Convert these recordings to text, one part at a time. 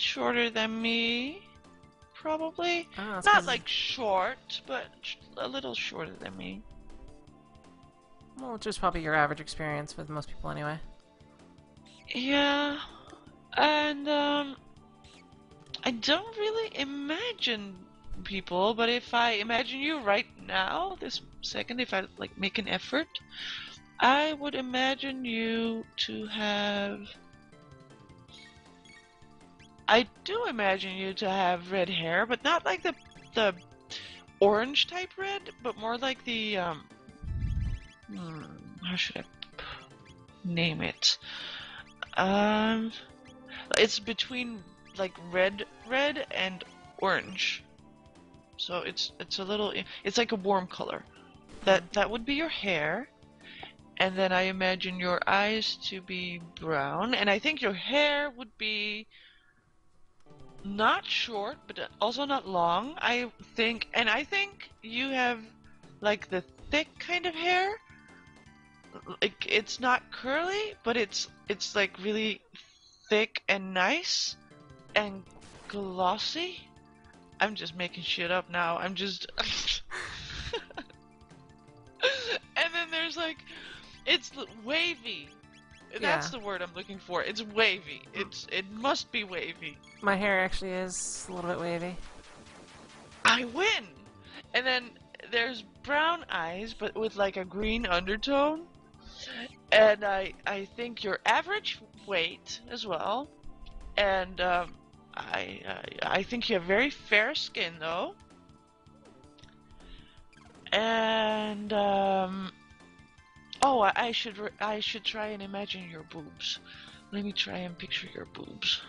shorter than me, probably. Oh, it's Not 'cause, like short, but a little shorter than me. well, which is probably your average experience with most people anyway. Yeah, and I don't really imagine people, but if I imagine you right now, this second, if I like make an effort, I would imagine you to have. I do imagine you to have red hair, but not like the orange type red, but more like the how should I name it? Um, it's between like red and orange. So it's a little it's like a warm color. That would be your hair. And then I imagine your eyes to be brown, and I think your hair would be not short, but also not long. I think you have like the thick kind of hair. Like it's not curly, but it's like really thick and nice and glossy. I'm just making shit up now. I'm just and then there's like it's wavy. That's Yeah. the word I'm looking for. It's wavy. It must be wavy. My hair actually is a little bit wavy. I win. And then there's brown eyes, but with like a green undertone. And I think your average weight as well. And I think you have very fair skin though. And oh, I should try and imagine your boobs. Let me try and picture your boobs.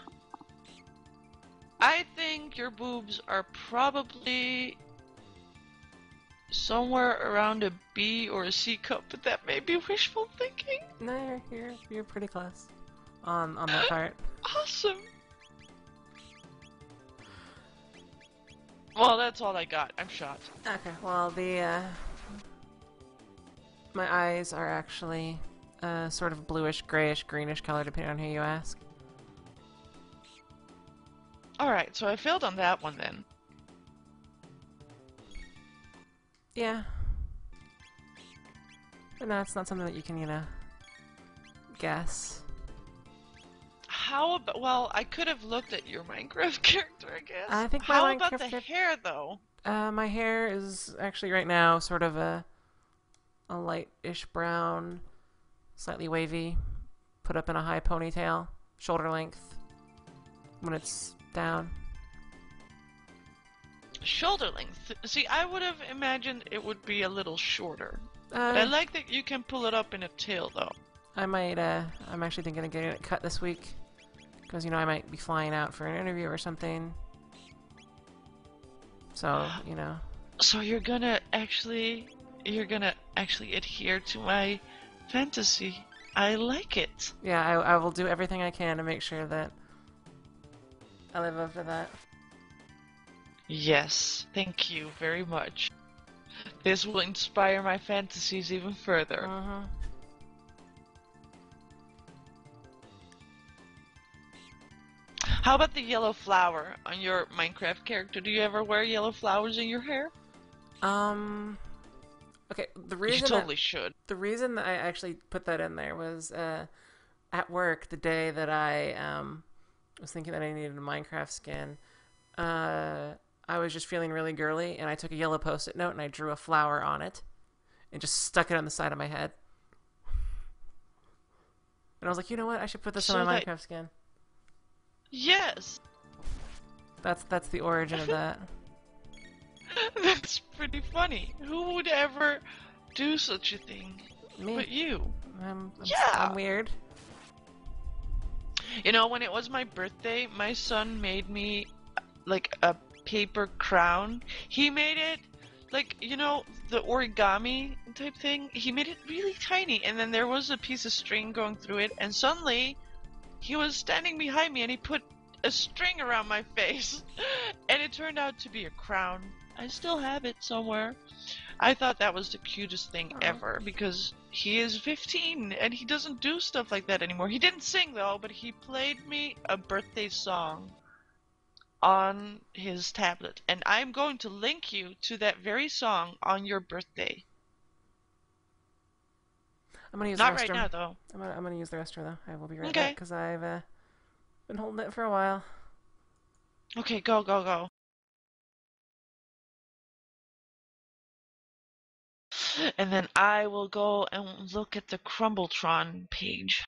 I think your boobs are probably somewhere around a B or a C cup, but that may be wishful thinking. No, you're pretty close on that part. Awesome. Well, that's all I got. I'm shot. Okay, well my eyes are actually sort of bluish, grayish, greenish color depending on who you ask. Alright, so I failed on that one then. Yeah. But no, it's not something that you can, guess. How about, well, I could have looked at your Minecraft character, I guess. I think my How Minecraft about the character- hair, though? My hair is actually right now sort of a lightish brown, slightly wavy, put up in a high ponytail, shoulder length when it's down. Shoulder length. See, I would have imagined it would be a little shorter. But I like that you can pull it up in a tail, though. I might, I'm actually thinking of getting it cut this week. Because, I might be flying out for an interview or something. So, So you're gonna actually adhere to my fantasy. I like it. Yeah, I will do everything I can to make sure that I live up to that. Yes, thank you very much. This will inspire my fantasies even further. How about the yellow flower on your Minecraft character? Do you ever wear yellow flowers in your hair? Okay, You totally should. the reason that I actually put that in there was, at work, the day that I, was thinking that I needed a Minecraft skin, I was just feeling really girly, and I took a yellow post-it note and I drew a flower on it, and just stuck it on the side of my head. And I was like, you know what? I should put this on my Minecraft skin. Yes! That's the origin of that. That's pretty funny. Who would ever do such a thing? Me. But you. Yeah! I'm weird. When it was my birthday, my son made me, like, a paper crown. He made it, like, the origami type thing. He made it really tiny, and then there was a piece of string going through it, and suddenly he was standing behind me and he put a string around my face, and it turned out to be a crown. I still have it somewhere. I thought that was the cutest thing ever, because he is 15 and he doesn't do stuff like that anymore. He didn't sing though, but he played me a birthday song on his tablet, and I'm going to link you to that very song on your birthday. I'm gonna use the Not right restroom. now, though. I'm gonna use the restroom though. I will be right back Okay. because I've been holding it for a while. Okay, go, go, go. And then I will go and look at the Crumbletron page.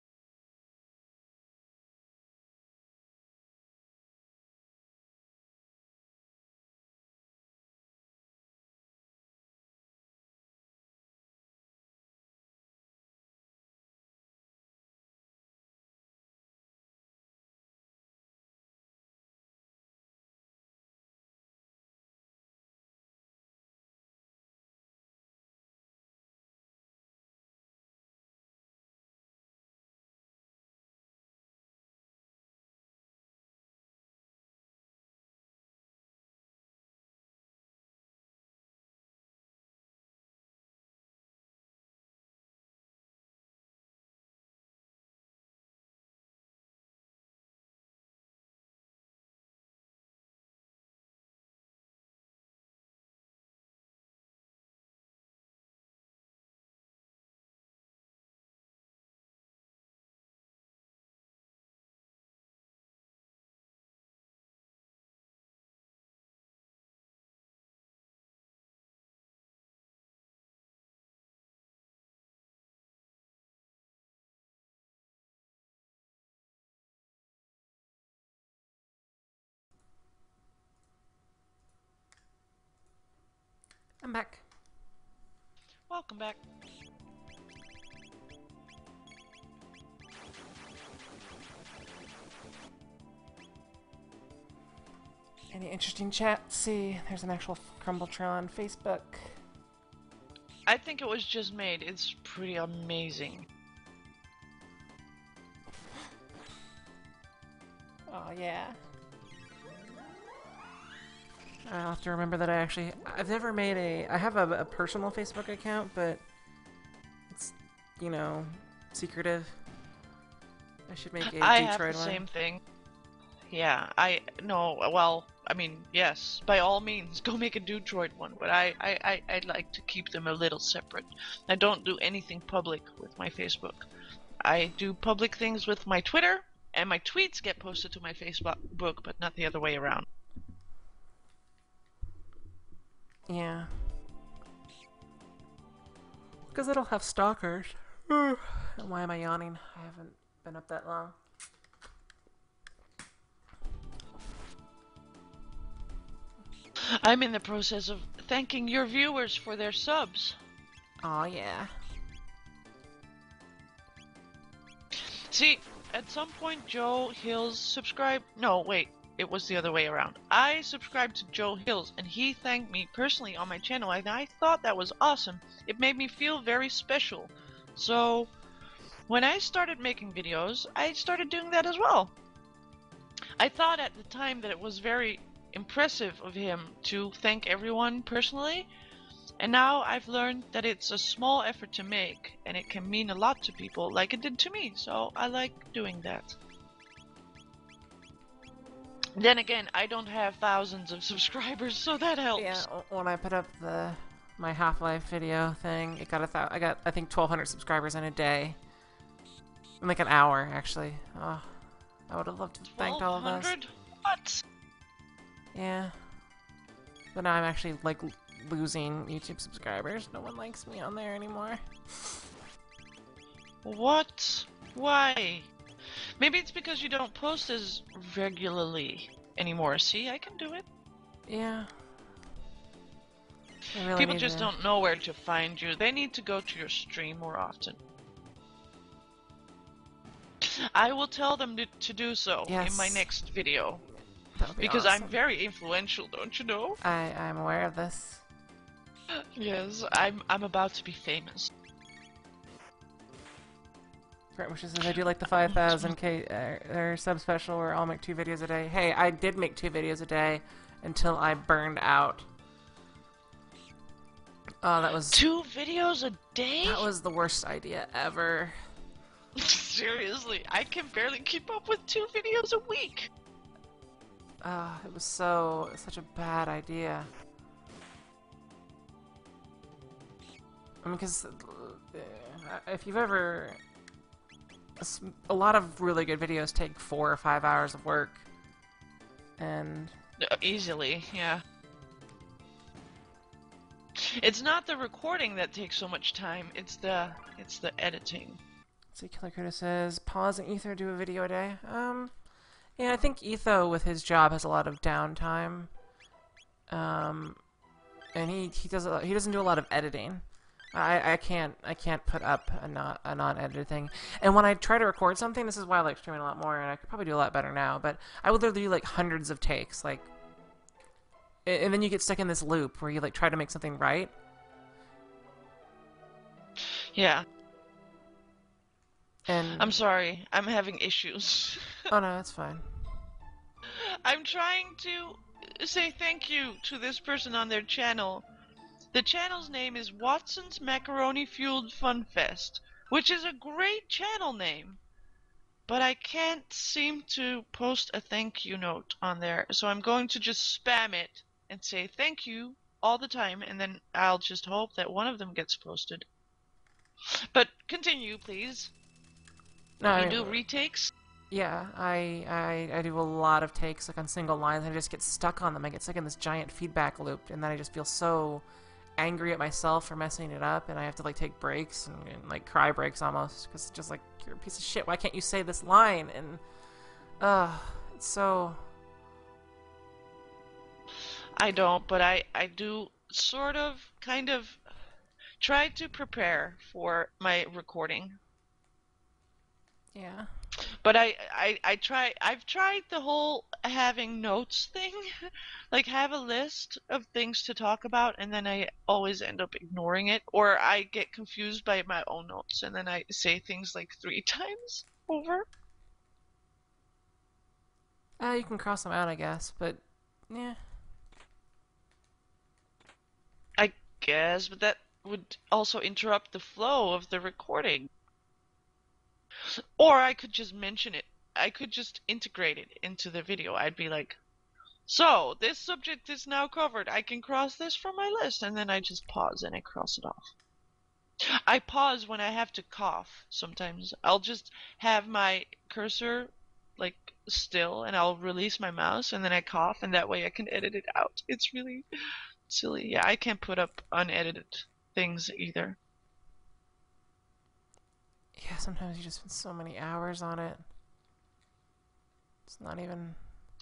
I'm back. Welcome back. Any interesting chat? See, there's an actual Crumbletron on Facebook. I think it was just made. It's pretty amazing. Oh yeah. I'll have to remember that I've never made I have a personal Facebook account, but it's, you know, secretive. I should make a I have the Dewtroid one. same thing. Yeah, well, I mean, yes, by all means, go make a Dewtroid one, but I'd like to keep them a little separate. I don't do anything public with my Facebook. I do public things with my Twitter, and my tweets get posted to my Facebook, but not the other way around. Yeah. Because it'll have stalkers. Why am I yawning? I haven't been up that long. I'm in the process of thanking your viewers for their subs. Aw, yeah. See, at some point Joe Hills subscribed. No, wait, it was the other way around. I subscribed to Joe Hills, and he thanked me personally on my channel, and I thought that was awesome. It made me feel very special. So, when I started making videos, I started doing that as well. I thought at the time that it was very impressive of him to thank everyone personally, and now I've learned that it's a small effort to make, and it can mean a lot to people, like it did to me, so I like doing that. Then again, I don't have thousands of subscribers, so that helps. Yeah, when I put up my Half-Life video thing, I got I think 1,200 subscribers in a day. In like an hour, actually. Oh, I would have loved to thank all of those. 1,200? What? Yeah. But now I'm actually like losing YouTube subscribers. No one likes me on there anymore. What? Why? Maybe it's because you don't post as regularly anymore. See, I can do it. Yeah. Really People just don't know where to find you. They need to go to your stream more often. I will tell them to do so in my next video. That would be because awesome. I'm very influential, don't you know? I'm aware of this. Yes, I'm about to be famous. Brent wishes I do like the 5,000k sub special where I'll make 2 videos a day. Hey, I did make 2 videos a day until I burned out. Oh, that was 2 videos a day? That was the worst idea ever. Seriously, I can barely keep up with 2 videos a week. it was such a bad idea. I mean, because if you've ever... A lot of really good videos take 4 or 5 hours of work. And... Easily, yeah. It's not the recording that takes so much time, it's the editing. Let's see, Killer Critter says, pause and Etho do a video a day. Yeah, I think Etho with his job has a lot of downtime. And he doesn't do a lot of editing. I can't put up a non-edited thing. And when I try to record something, this is why I like streaming a lot more, and I could probably do a lot better now, but I would literally do like hundreds of takes, like, and then you get stuck in this loop where you like try to make something right. Yeah. And I'm sorry, I'm having issues. oh no, that's fine. I'm trying to say thank you to this person on their channel. The channel's name is Watson's Macaroni Fueled Fun Fest, which is a great channel name. But I can't seem to post a thank you note on there, so I'm going to just spam it and say thank you all the time, and then I'll just hope that one of them gets posted. But continue, please. No, you do retakes? Yeah, I do a lot of takes like on single lines, and I just get stuck on them. I get stuck in this giant feedback loop, and then I just feel so angry at myself for messing it up, and I have to like take breaks and like cry breaks almost, because it's just like, you're a piece of shit, why can't you say this line? And it's so... I don't, but I do sort of kind of try to prepare for my recording. Yeah. But I've tried the whole having notes thing. Like, have a list of things to talk about, and then I always end up ignoring it, or I get confused by my own notes, and then I say things like 3 times over. You can cross them out, I guess, but yeah. I guess, but that would also interrupt the flow of the recording. Or I could just mention it. I could just integrate it into the video. I'd be like, so, this subject is now covered. I can cross this from my list. And then I just pause and I cross it off. I pause when I have to cough sometimes. I'll just have my cursor, like, still, and I'll release my mouse, and then I cough, and that way I can edit it out. It's really silly. Yeah, I can't put up unedited things either. Yeah, sometimes you just spend so many hours on it. It's not even...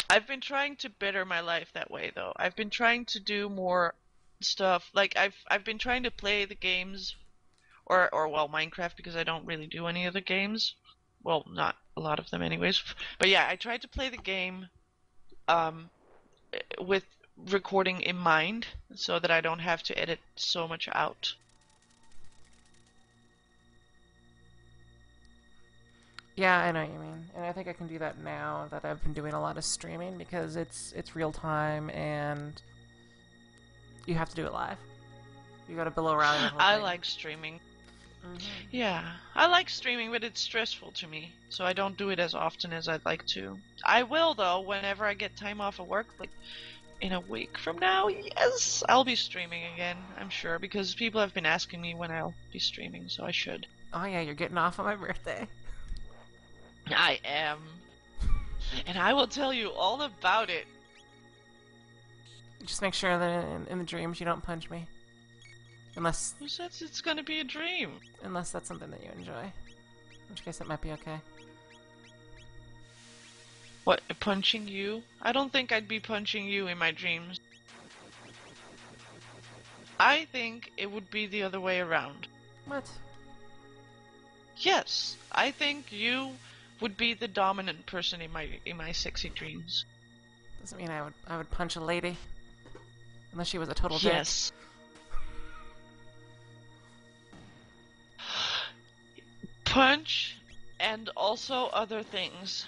I've been trying to better my life that way, though. I've been trying to do more stuff. Like, I've been trying to play the games, or well, Minecraft, because I don't really do any other games. Well, not a lot of them anyways. But yeah, I tried to play the game with recording in mind, so that I don't have to edit so much out. Yeah, I know what you mean. And I think I can do that now that I've been doing a lot of streaming, because it's real time and you have to do it live. You gotta bill around the whole I thing. like streaming. Mm-hmm. Yeah, I like streaming, but it's stressful to me, so I don't do it as often as I'd like to. I will, though, whenever I get time off of work, like in a week from now. Yes, I'll be streaming again, I'm sure, because people have been asking me when I'll be streaming, so I should. Oh yeah, you're getting off on my birthday. I am. And I will tell you all about it. Just make sure that in the dreams you don't punch me. Unless... Who says it's gonna be a dream? Unless that's something that you enjoy. In which case it might be okay. What, punching you? I don't think I'd be punching you in my dreams. I think it would be the other way around. What? Yes, I think you would be the dominant person in my sexy dreams. Doesn't mean I would punch a lady. Unless she was a total yes. Punch and also other things.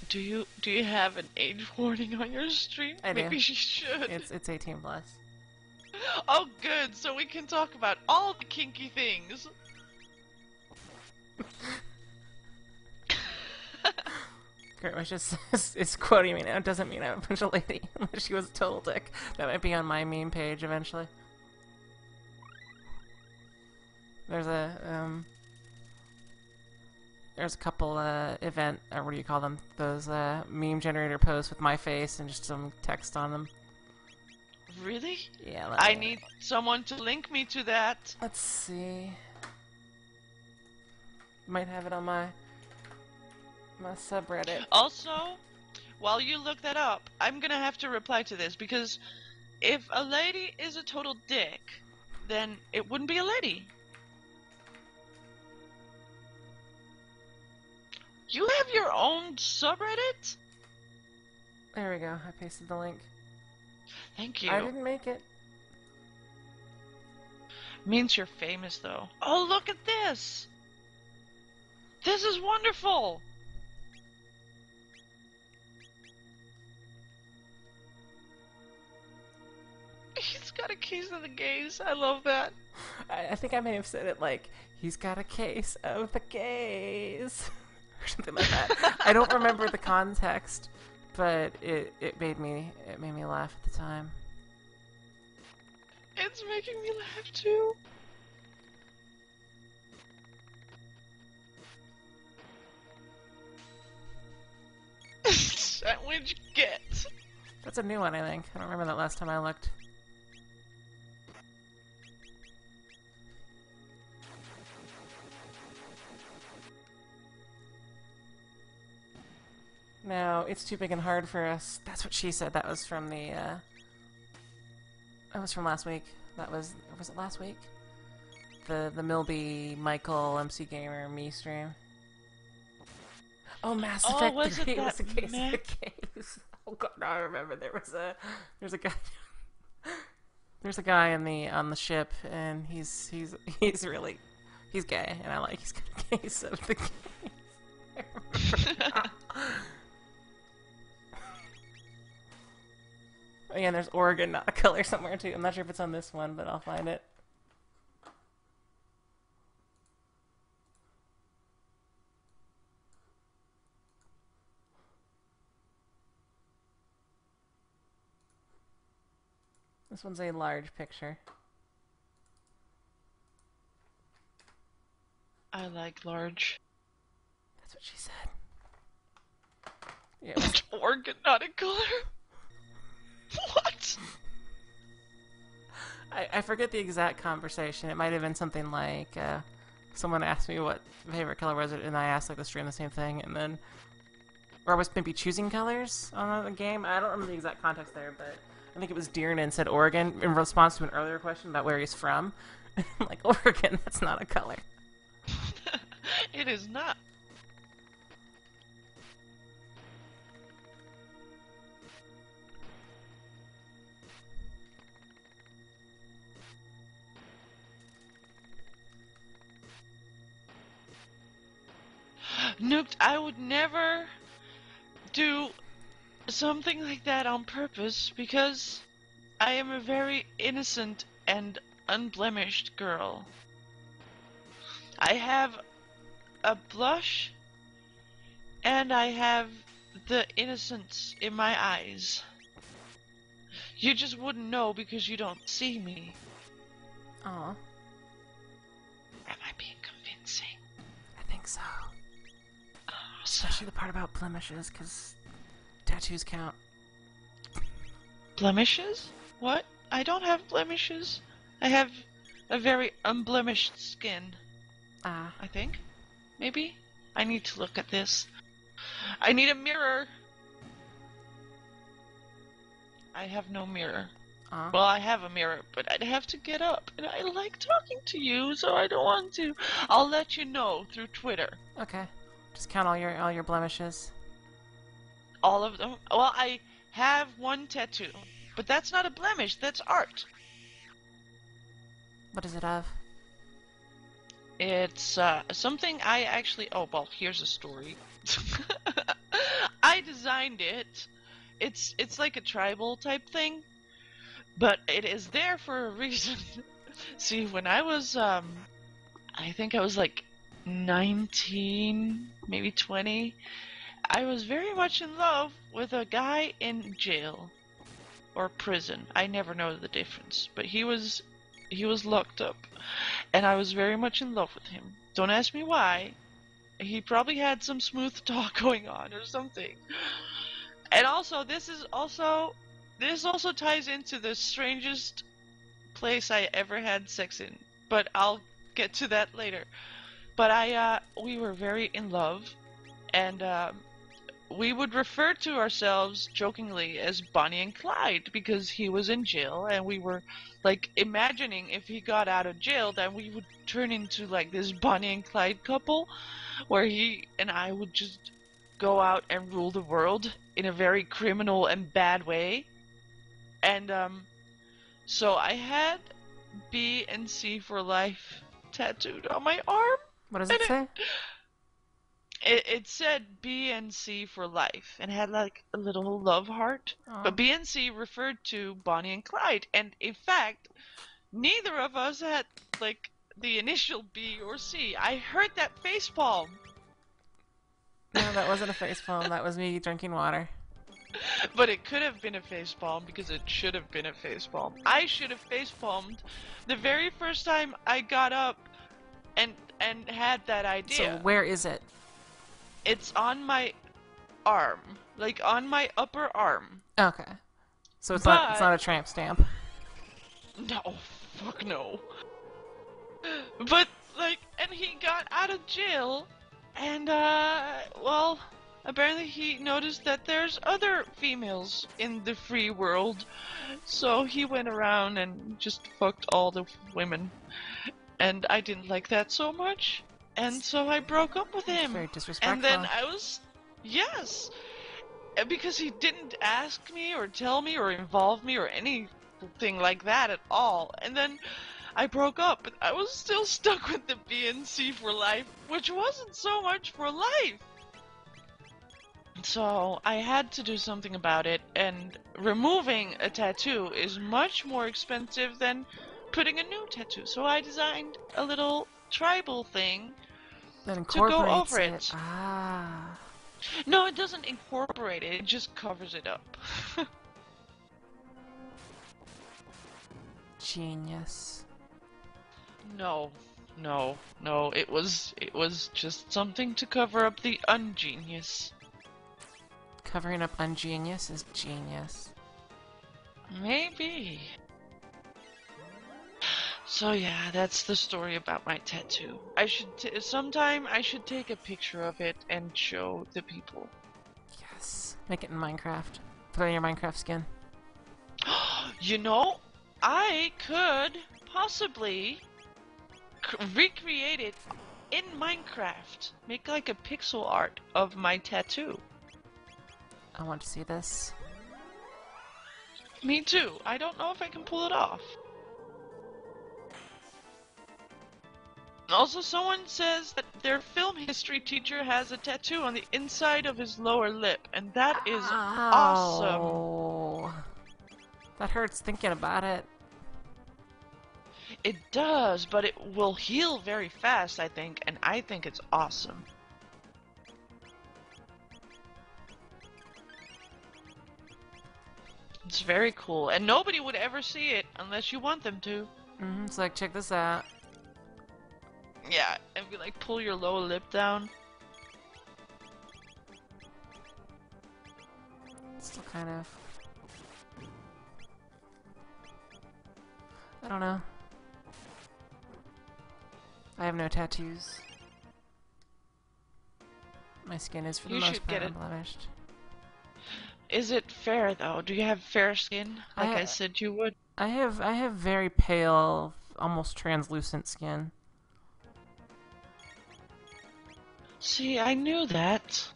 Do you have an age warning on your stream? I do. Maybe you should. It's 18 plus. Oh good, so we can talk about all the kinky things. Kurt was just is quoting me now. It doesn't mean I'm a bunch of lady unless she was a total dick. That might be on my meme page eventually. There's a couple event, or what do you call them? Those meme generator posts with my face and just some text on them. Really? Yeah. I need someone to link me to that. Let's see. Might have it on my subreddit. Also, while you look that up, I'm gonna have to reply to this because if a lady is a total dick, then it wouldn't be a lady. You have your own subreddit? There we go. I pasted the link. Thank you. I didn't make it. Means you're famous, though. Oh, look at this! This is wonderful! He's got a case of the gays. I love that. I think I may have said it like, he's got a case of the gays. Or something like that. I don't remember the context, but it made me laugh at the time. It's making me laugh too. Sandwich get. That's a new one, I think. I don't remember that last time I looked. No, it's too big and hard for us. That's what she said. That was from the, that was from last week. That was it last week? The Milby, Michael, MC Gamer, me stream. Oh, Mass Effect 3 was the case of the case. Oh god, now I remember there's a guy there's a guy on the ship, and he's really gay, and I like he's got a case of the gays. I remember. Again, there's Oregon, not a color somewhere too. I'm not sure if it's on this one, but I'll find it. This one's a large picture. I like large. That's what she said. Yeah, Oregon, not in color. What? I forget the exact conversation. It might have been something like someone asked me what favorite color was it, and I asked like the stream the same thing, and then, or I was maybe choosing colors on a game. I don't remember the exact context there, but I think it was Dearnan said Oregon in response to an earlier question about where he's from. I'm like, Oregon, that's not a color. It is not. Nooked, I would never do something like that on purpose because I am a very innocent and unblemished girl. I have a blush and I have the innocence in my eyes. You just wouldn't know because you don't see me. Aw. Am I being convincing? I think so. Especially the part about blemishes, because tattoos count. Blemishes? What? I don't have blemishes. I have a very unblemished skin. Ah. I think. Maybe? I need to look at this. I need a mirror. I have no mirror. Well, I have a mirror, but I'd have to get up. And I like talking to you, so I don't want to. I'll let you know through Twitter. Okay. Just count all your blemishes. All of them? Well, I have one tattoo. But that's not a blemish, that's art. What is it of? It's something I actually... Oh, well, here's a story. I designed it. It's like a tribal type thing. but it is there for a reason. See, when I was, I think I was like 19, maybe 20, I was very much in love with a guy in jail or prison. I never know the difference, but he was locked up, and I was very much in love with him. Don't ask me why. He probably had some smooth talk going on or something. And also, this also ties into the strangest place I ever had sex in, but I'll get to that later. But we were very in love, and we would refer to ourselves jokingly as Bonnie and Clyde because he was in jail, and we were like imagining if he got out of jail, then we would turn into like this Bonnie and Clyde couple, where he and I would just go out and rule the world in a very criminal and bad way. And so I had B and C for life tattooed on my arm. What does And it say? it said B and C for life and had like a little love heart. Oh. But B and C referred to Bonnie and Clyde. And in fact, neither of us had like the initial B or C. I heard that facepalm. No, that wasn't a facepalm. That was me drinking water. But it could have been a facepalm because it should have been a facepalm. I should have facepalmed the very first time I got up and had that idea. So where is it? It's on my arm, like on my upper arm. Okay. So it's not a tramp stamp. No, fuck no. But like, and he got out of jail, and well, apparently he noticed that there's other females in the free world, so he went around and just fucked all the women, and I didn't like that so much, and so I broke up with him. Very disrespectful. And then yes, because he didn't ask me or tell me or involve me or anything like that at all, and then I broke up, but I was still stuck with the B and C for life, which wasn't so much for life. So I had to do something about it, and removing a tattoo is much more expensive than putting a new tattoo. So I designed a little tribal thing that to go incorporates over it. it. Ah. No, it doesn't incorporate it, it just covers it up. Genius. No, it was just something to cover up the ungenius. Covering up ungenius is genius. Maybe. So yeah, that's the story about my tattoo. Sometime I should take a picture of it and show the people. Yes. Make it in Minecraft. Put it on your Minecraft skin. You know, I could possibly recreate it in Minecraft. Make like a pixel art of my tattoo. I want to see this. Me too. I don't know if I can pull it off. Also, someone says that their film history teacher has a tattoo on the inside of his lower lip, and that is awesome. Oh, that hurts thinking about it. It does, but it will heal very fast, I think, and I think it's awesome. It's very cool, and nobody would ever see it unless you want them to. It's like, check this out. Yeah, and be like, pull your lower lip down. Still kind of... I don't know. I have no tattoos. My skin is for the most part unblemished. Is it fair though? Do you have fair skin, like I said you would? I have very pale, almost translucent skin. See, I knew that.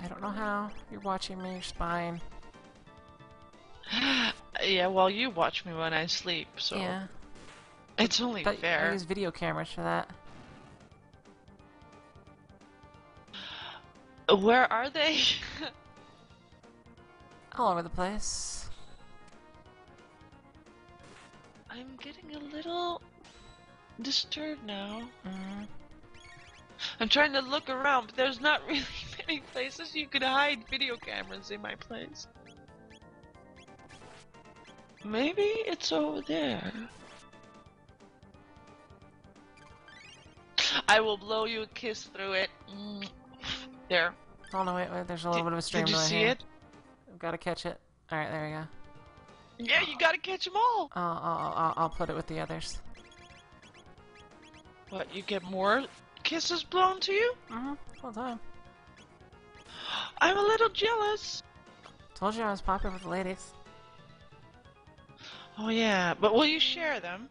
I don't know how. You're watching me, your spine. Yeah, well, you watch me when I sleep, so yeah. It's only fair. I use video cameras for that. Where are they? all over the place. I'm getting a little disturbed now. Mm-hmm. I'm trying to look around, but there's not really many places you could hide video cameras in my place. Maybe it's over there. I will blow you a kiss through it. There. Oh no, wait, there's a little bit of a stream Did you see here. it? I've got to catch it. Alright, there we go. Yeah, you gotta catch them all. I'll put it with the others. What, you get more kisses blown to you? Mm-hmm, all the time. I'm a little jealous. Told you I was popular with the ladies. Oh yeah, but will you share them?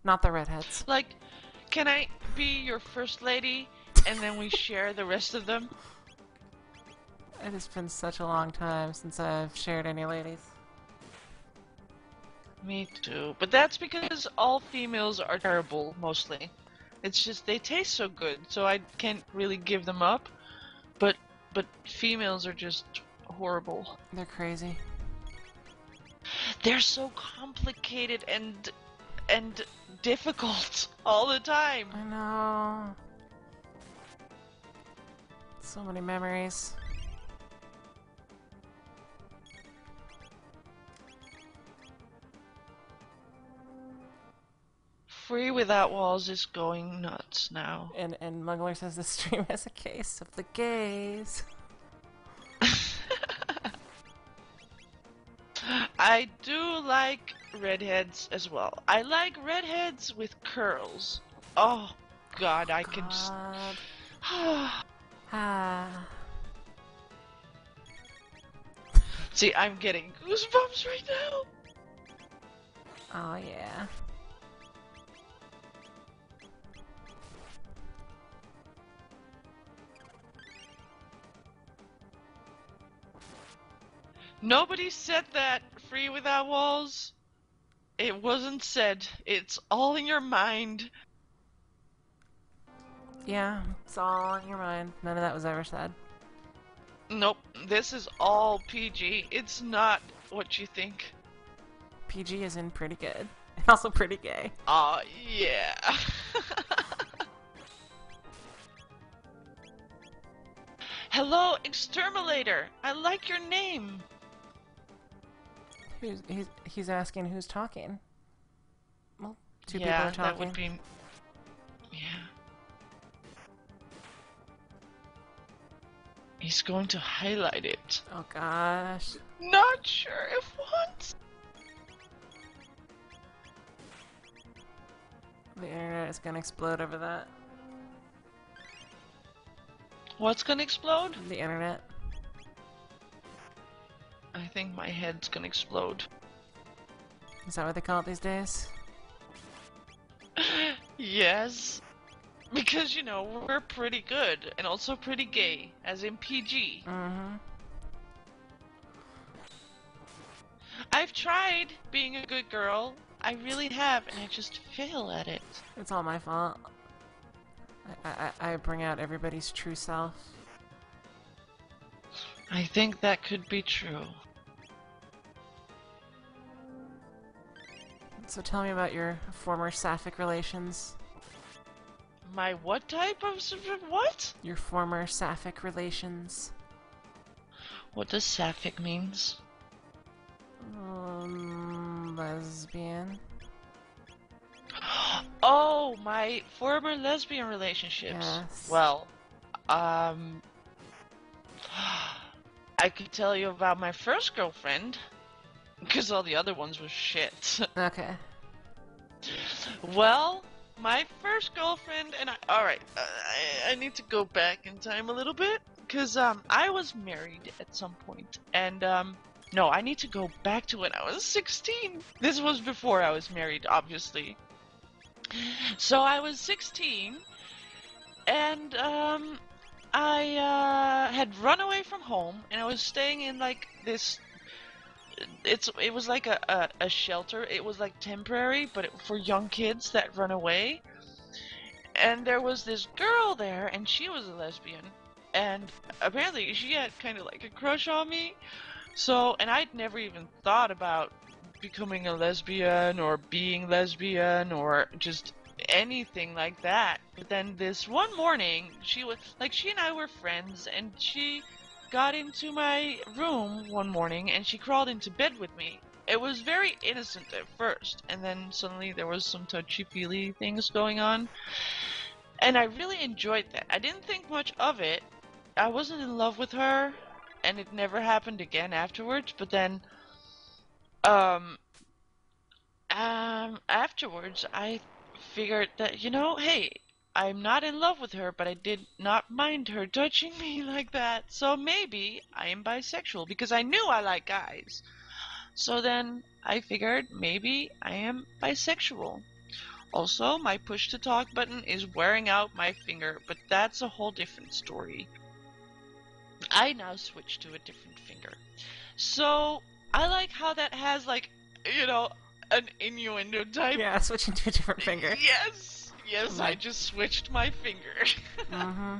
Not the redheads. Like, can I be your first lady and then we share the rest of them? It has been such a long time since I've shared any ladies. Me too, but that's because all females are terrible, mostly. It's just they taste so good, so I can't really give them up. But females are just horrible. They're crazy. They're so complicated and difficult all the time. I know. So many memories. Free Without Walls is going nuts now. And Mugler says the stream has a case of the gays. I do like redheads as well. I like redheads with curls. Oh God, I can just. See, I'm getting goosebumps right now. Oh yeah. Nobody said that, Free Without Walls. It wasn't said. It's all in your mind. Yeah, it's all in your mind. None of that was ever said. Nope, this is all PG. It's not what you think. PG is in pretty good. And also pretty gay. Aw, yeah. Hello, Exterminator. I like your name. He's asking who's talking. Well, two people Yeah, are talking. that would be... Yeah. He's going to highlight it. Oh gosh. Not sure if once. The internet is gonna explode over that. What's gonna explode? The internet. I think my head's gonna explode. Is that what they call it these days? Yes. Because, you know, we're pretty good, and also pretty gay, as in PG. Mm-hmm. I've tried being a good girl. I really have, and I just fail at it. It's all my fault. I bring out everybody's true self. I think that could be true. So tell me about your former sapphic relations. My what type of... what? Your former sapphic relations. What does sapphic means? Lesbian. Oh, my former lesbian relationships. Yes. Well, I could tell you about my first girlfriend, because all the other ones were shit. Okay. Well, my first girlfriend and I... Alright, I need to go back in time a little bit, because I was married at some point, and no, I need to go back to when I was 16. This was before I was married, obviously. So I was 16, and I had run away from home, and I was staying in like this. It was like a shelter. It was like temporary, but for young kids that run away. And there was this girl there, and she was a lesbian. and apparently she had kind of like a crush on me. So, and I'd never even thought about becoming a lesbian or being lesbian or just anything like that. But then this one morning, she and I were friends, and she got into my room one morning and she crawled into bed with me. It was very innocent at first, and then suddenly there was some touchy-feely things going on. And I really enjoyed that. I didn't think much of it. I wasn't in love with her, and it never happened again afterwards. But then, um, afterwards, I figured that, hey, I'm not in love with her, but I did not mind her touching me like that. So maybe I am bisexual because I knew I like guys. So then I figured maybe I am bisexual. Also, my push to talk button is wearing out my finger, but that's a whole different story. I now switch to a different finger. So, I like how that has, like, an innuendo type. Yeah, switching to a different finger. Yes, I just switched my finger. Mm-hmm.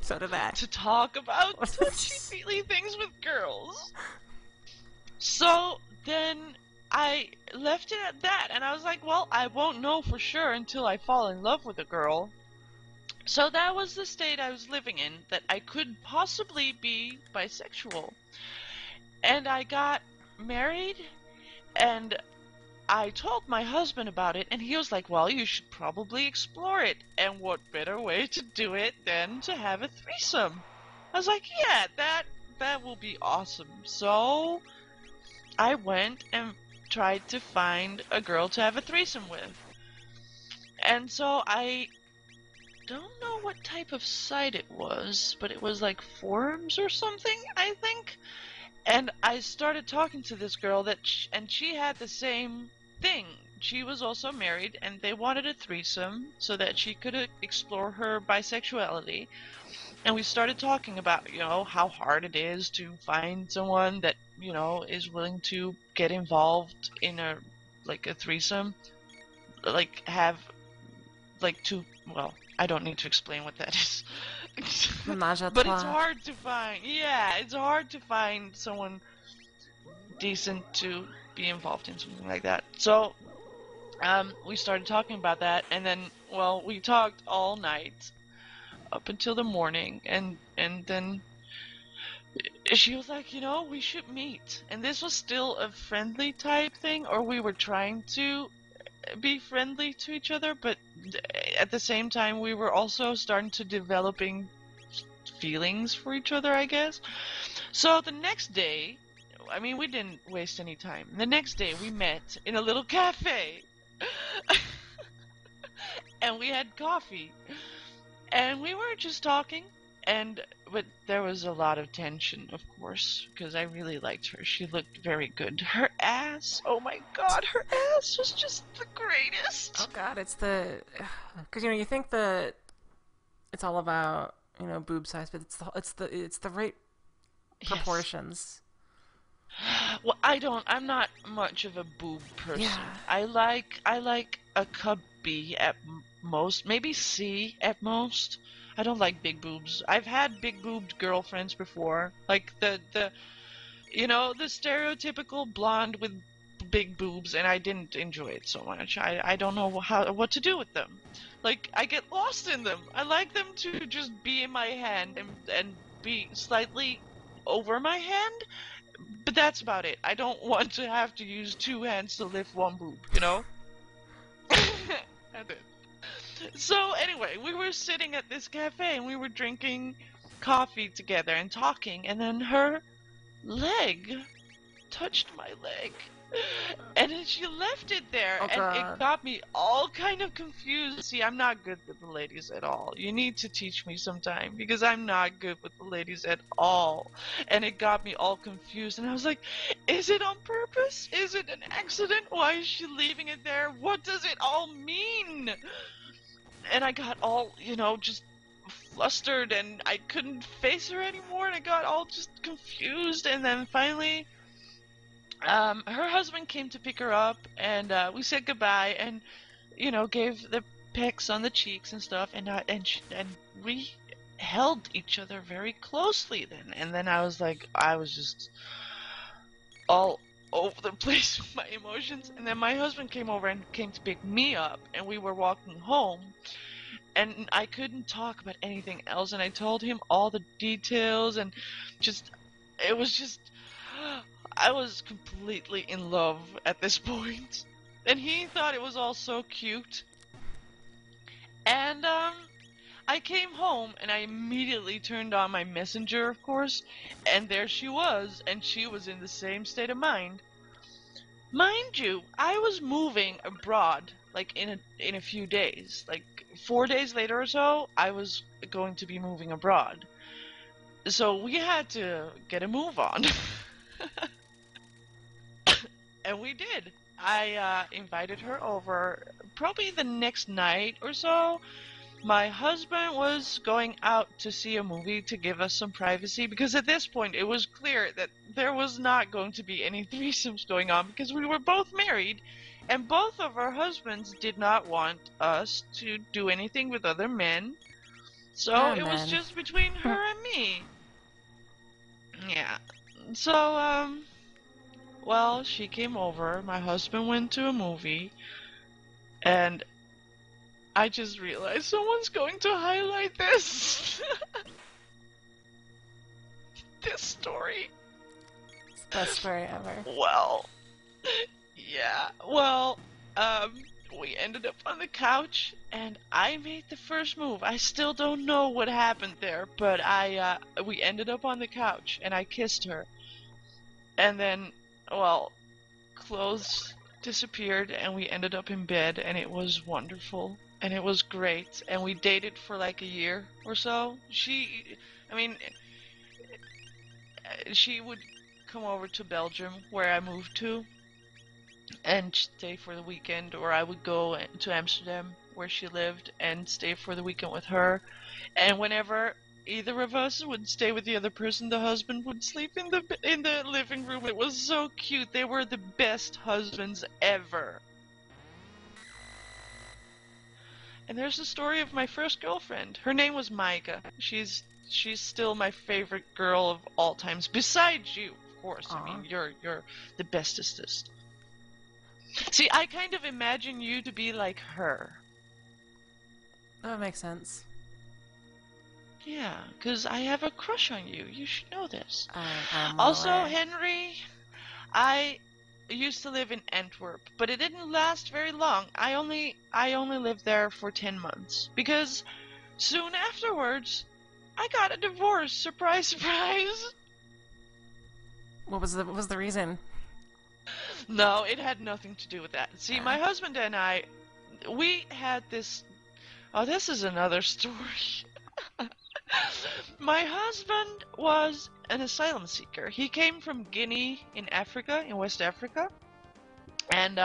So did that. To talk about touchy-feely things with girls. So, then I left it at that, and I was like, well, I won't know for sure until I fall in love with a girl. So that was the state I was living in, that I could possibly be bisexual. And I got married, and I told my husband about it, and he was like, well, you should probably explore it. And what better way to do it than to have a threesome? I was like, yeah, that will be awesome. So I went and tried to find a girl to have a threesome with. And so I don't know what type of site it was, but it was like forums or something, I think. And I started talking to this girl and she had the same thing. She was also married, and they wanted a threesome so that she could explore her bisexuality. And we started talking about, how hard it is to find someone that, is willing to get involved in a threesome. Like, have, well, I don't need to explain what that is. Menage a But trois. it's hard to find. Yeah, it's hard to find someone decent to be involved in something like that. So, we started talking about that, and then, well, we talked all night up until the morning, and then she was like, we should meet. And this was still a friendly type thing, or we were trying to be friendly to each other, but at the same time we were also starting to developing feelings for each other, I guess. So the next day, I mean, we didn't waste any time. The next day we met in a little cafe. And we had coffee. And we were just talking, but there was a lot of tension, of course, because I really liked her. She looked very good. Her ass, oh my god, her ass was just the greatest. Oh god, it's the... Because, you think that it's all about, boob size, but it's the right proportions. Yes. Well, I'm not much of a boob person. Yeah. I like a cup B at most, maybe C at most. I don't like big boobs. I've had big boobed girlfriends before, like the stereotypical blonde with big boobs, and I didn't enjoy it so much. I don't know what to do with them. Like, I get lost in them. I like them to just be in my hand and be slightly over my hand, but that's about it. I don't want to have to use two hands to lift one boob, That's it. So anyway, we were sitting at this cafe and we were drinking coffee together and talking, and then her leg touched my leg, and then she left it there. Oh, and God. It got me all kind of confused. See, I'm not good with the ladies at all. You need to teach me sometime, because I'm not good with the ladies at all. And it got me all confused, and I was like, is it on purpose? Is it an accident? Why is she leaving it there? What does it all mean? And I got all, just flustered, and I couldn't face her anymore, and I got all just confused. And then finally, her husband came to pick her up, and we said goodbye, and gave the pecks on the cheeks and stuff, and we held each other very closely then. And then I was just all over the place with my emotions. And then my husband came over and came to pick me up, and we were walking home. And I couldn't talk about anything else. And I told him all the details, and just, it was just, I was completely in love at this point. And he thought it was all so cute. And I came home and I immediately turned on my messenger, of course, and there she was, and she was in the same state of mind. Mind you, I was moving abroad like in a few days. Like 4 days later or so, I was going to be moving abroad. So we had to get a move on. And we did. I invited her over probably the next night or so. My husband was going out to see a movie to give us some privacy, because at this point it was clear that there was not going to be any threesomes going on, because we were both married and both of our husbands did not want us to do anything with other men. So Ah, it was men. just between her and me. Yeah. So, well, she came over, my husband went to a movie, and I just realized someone's going to highlight this. This story. It's the best story ever. Well, yeah. Well, we ended up on the couch, and I made the first move. I still don't know what happened there, but we ended up on the couch, and I kissed her. And then, well, clothes disappeared, and we ended up in bed, and it was wonderful. And it was great. And we dated for like a year or so. I mean, she would come over to Belgium, where I moved to, and stay for the weekend, or I would go to Amsterdam, where she lived, and stay for the weekend with her. And whenever either of us would stay with the other person, the husband would sleep in the living room. It was so cute. They were the best husbands ever. And there's the story of my first girlfriend. Her name was Micah. She's still my favorite girl of all times, besides you, of course. Aw. I mean, you're the bestestest. See, I kind of imagine you to be like her. That makes sense. Yeah, because I have a crush on you. You should know this. I'm well Also, aware. Henry, I used to live in Antwerp, but it didn't last very long. I only lived there for 10 months, because soon afterwards I got a divorce. Surprise, surprise. What was the reason? No, it had nothing to do with that. See, my Ah. husband and I, we had this. Oh, this is another story. My husband was an asylum seeker. He came from Guinea in Africa, in West Africa, and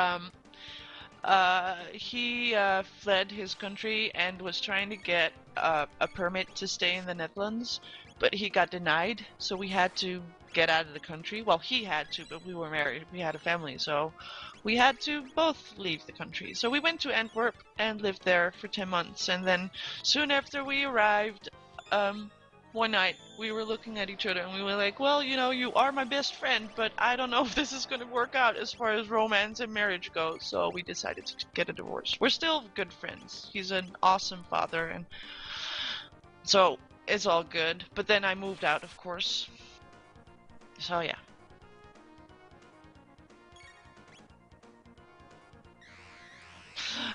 he fled his country and was trying to get a permit to stay in the Netherlands, but he got denied, so we had to get out of the country. Well, he had to, but we were married. We had a family, so we had to both leave the country. So we went to Antwerp and lived there for 10 months, and then soon after we arrived, one night we were looking at each other and we were like, well, you know, you are my best friend, but I don't know if this is going to work out as far as romance and marriage goes. So we decided to get a divorce. We're still good friends. He's an awesome father, and so it's all good. But then I moved out, of course. So yeah.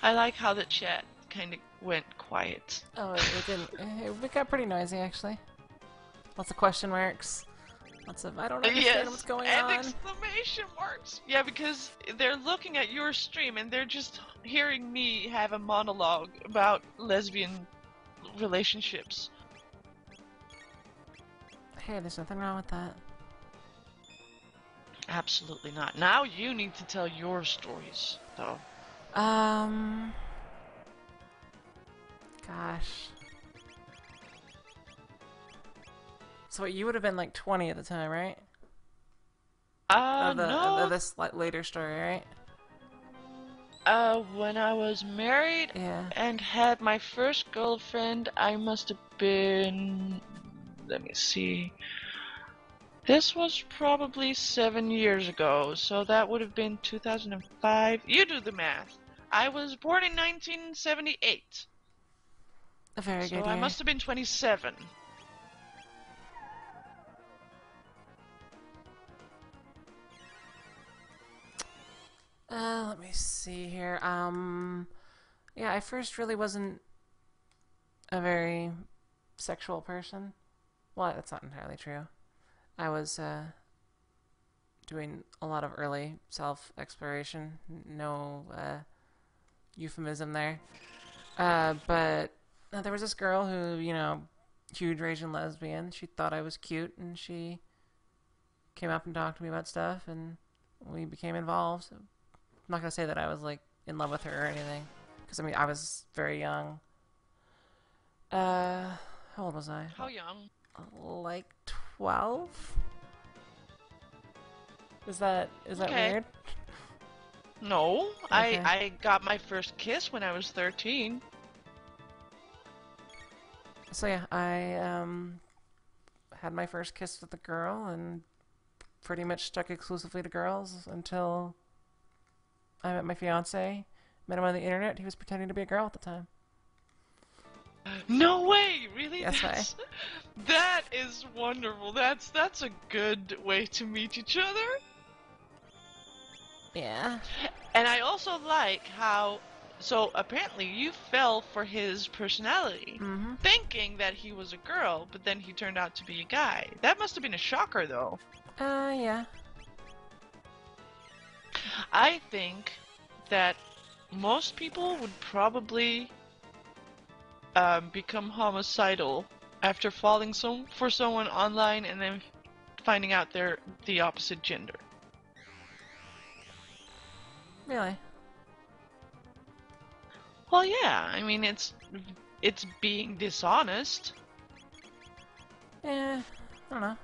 I like how the chat kind of went quiet. Oh, it didn't. It got pretty noisy actually. Lots of question marks. Lots of I don't understand what's going and on. exclamation marks. Yeah, because they're looking at your stream and they're just hearing me have a monologue about lesbian relationships. Hey, there's nothing wrong with that. Absolutely not. Now you need to tell your stories, though. Gosh. So you would have been like 20 at the time, right? Of No. this later story, right? When I was married Yeah. and had my first girlfriend, I must have been. Let me see. This was probably 7 years ago, so that would have been 2005. You do the math. I was born in 1978, A very so good I year. must have been 27. Let me see here. Yeah, I first really wasn't a very sexual person. Well, that's not entirely true. I was doing a lot of early self exploration. No euphemism there. But there was this girl who, huge raging lesbian. She thought I was cute, and she came up and talked to me about stuff, and we became involved. So I'm not gonna say that I was like in love with her or anything, because I mean I was very young. How old was I? How young? Like 12. Is that Okay. weird? No, Okay. I got my first kiss when I was 13. So yeah, I had my first kiss with a girl and pretty much stuck exclusively to girls until I met my fiance. Met him on the internet. He was pretending to be a girl at the time. No way, really? Yes, way. That is wonderful. That's a good way to meet each other. Yeah. And I also like how, so apparently you fell for his personality, Mm-hmm. thinking that he was a girl, but then he turned out to be a guy. That must have been a shocker, though. Yeah. I think that most people would probably become homicidal after falling for someone online and then finding out they're the opposite gender. Really. Well, yeah, I mean it's being dishonest. Yeah. I don't know.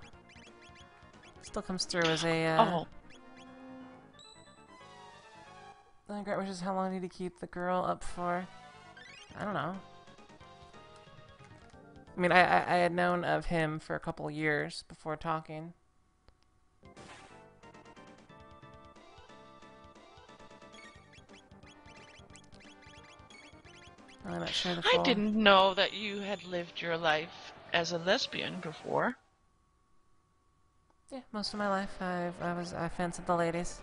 Still comes through as a. Oh, Great wishes. How long did he keep the girl up for? I don't know. I mean, I had known of him for a couple years before talking. I'm not sure the I full. didn't know that you had lived your life as a lesbian before. Yeah, most of my life I fancied the ladies.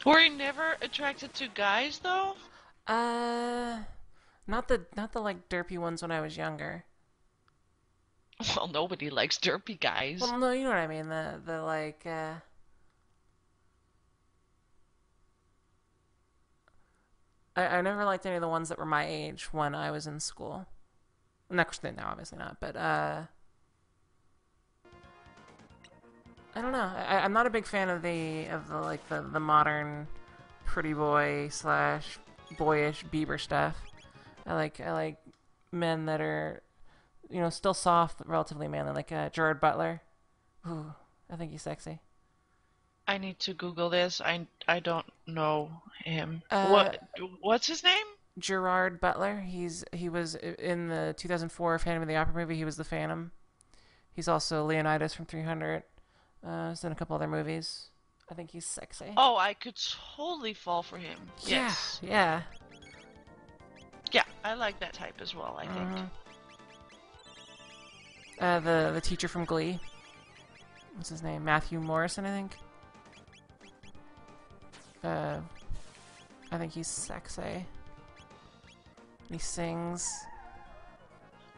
Were you never attracted to guys though? Uh, not the like derpy ones when I was younger. Well, nobody likes derpy guys. Well, no, you know what I mean. The like I never liked any of the ones that were my age when I was in school. Next now, obviously not, but I don't know. I'm not a big fan of the like the modern pretty boy slash boyish Bieber stuff. I like men that are still soft, relatively manly, like Gerard Butler. Ooh, I think he's sexy. I need to Google this. I don't know him. Uh, What's his name? Gerard Butler. He was in the 2004 Phantom of the Opera movie. He was the Phantom. He's also Leonidas from 300. He's in a couple other movies. I think he's sexy. Oh, I could totally fall for him. Yeah, Yes. yeah. Yeah, I like that type as well, I think. The teacher from Glee. What's his name? Matthew Morrison, I think. I think he's sexy. He sings.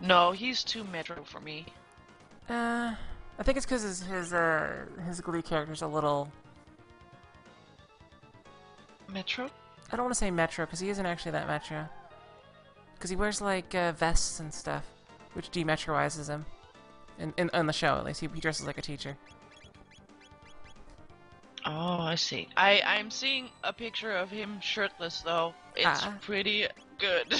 No, he's too metro for me. I think it's because his Glee character's a little. Metro? I don't want to say metro because he isn't actually that metro. Because he wears like vests and stuff, which demetroizes him. In the show, at least, he dresses like a teacher. Oh, I see. I'm seeing a picture of him shirtless though. It's pretty good.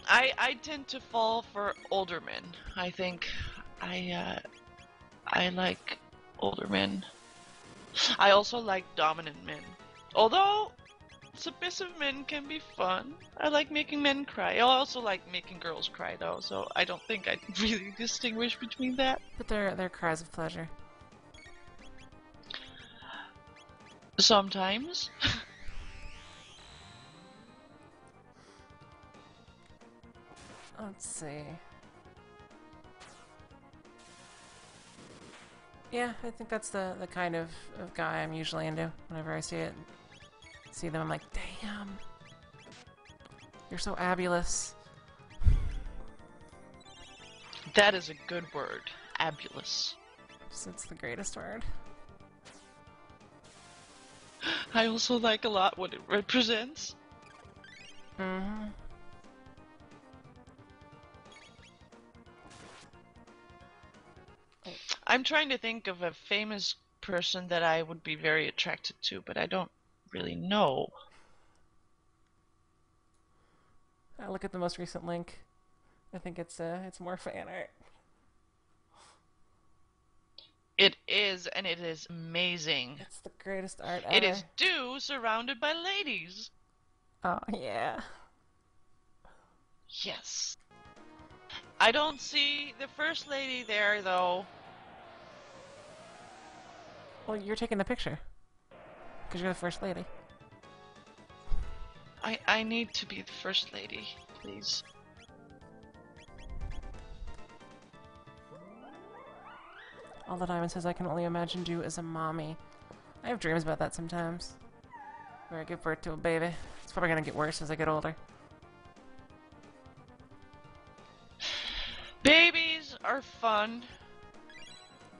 I tend to fall for older men. I think I like older men. I also like dominant men. Although submissive men can be fun. I like making men cry. I also like making girls cry though, so I don't think I really distinguish between that. But they're cries of pleasure. Sometimes. Let's see. Yeah, I think that's the kind of guy I'm usually into. Whenever I see them, I'm like, damn, you're so abulous. That is a good word. Abulous. It's the greatest word. I also like a lot what it represents. Mm-hmm. I'm trying to think of a famous person that I would be very attracted to, but I don't really know. I look at the most recent link. I think it's more fan art. It is, and it is amazing. It's the greatest art ever. It is Dew surrounded by ladies. Oh, yeah. Yes. I don't see the first lady there, though. Well, you're taking the picture. Because you're the first lady. I need to be the first lady, please. All the diamond says I can only imagine Dew as a mommy. I have dreams about that sometimes. Where I give birth to a baby. It's probably gonna get worse as I get older. Babies are fun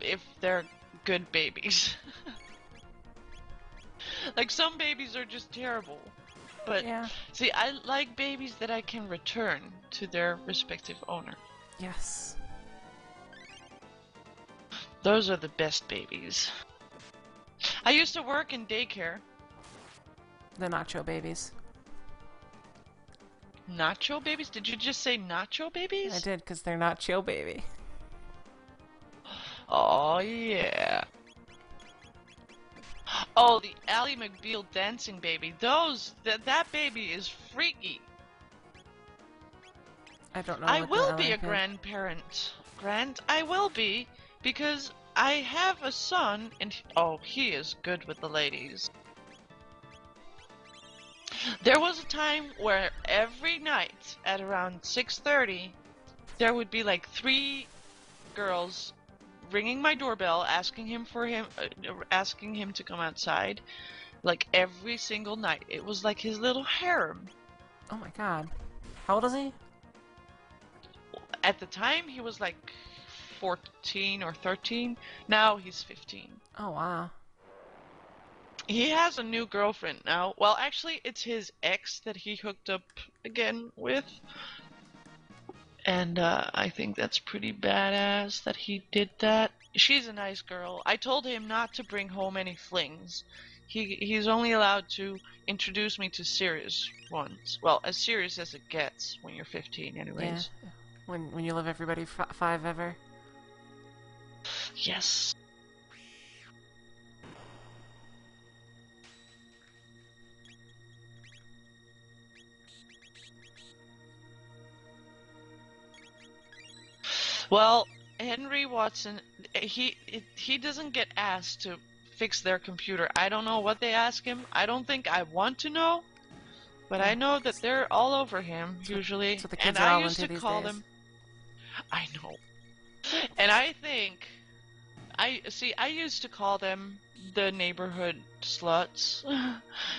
if they're good babies. Like, some babies are just terrible. But, yeah. See, I like babies that I can return to their respective owner. Yes. Those are the best babies. I used to work in daycare. The nacho babies. Nacho babies? Did you just say nacho babies? I did, because they're not chill baby. Oh, yeah. Oh, the Ally McBeal dancing baby. That baby is freaky. I don't know. I what will the be a Ally kid- grandparent. I will be, because I have a son, and oh, he is good with the ladies. There was a time where every night at around 6:30, there would be like 3 girls ringing my doorbell, asking him to come outside, like every single night. It was like his little harem. Oh my god. How old is he? At the time, he was like 14 or 13. Now he's 15. Oh wow. He has a new girlfriend now. Well, actually, it's his ex that he hooked up again with. And I think that's pretty badass that he did that. She's a nice girl. I told him not to bring home any flings. He's only allowed to introduce me to serious ones. Well, as serious as it gets when you're 15 anyways. Yeah. When you love everybody 5 ever. Yes. Well, Henry Watson, he doesn't get asked to fix their computer. I don't know what they ask him. I don't think I want to know, but I know that they're all over him usually. That's what the kids And are all I used into to these call days. them. I know. And I think I used to call them the neighborhood sluts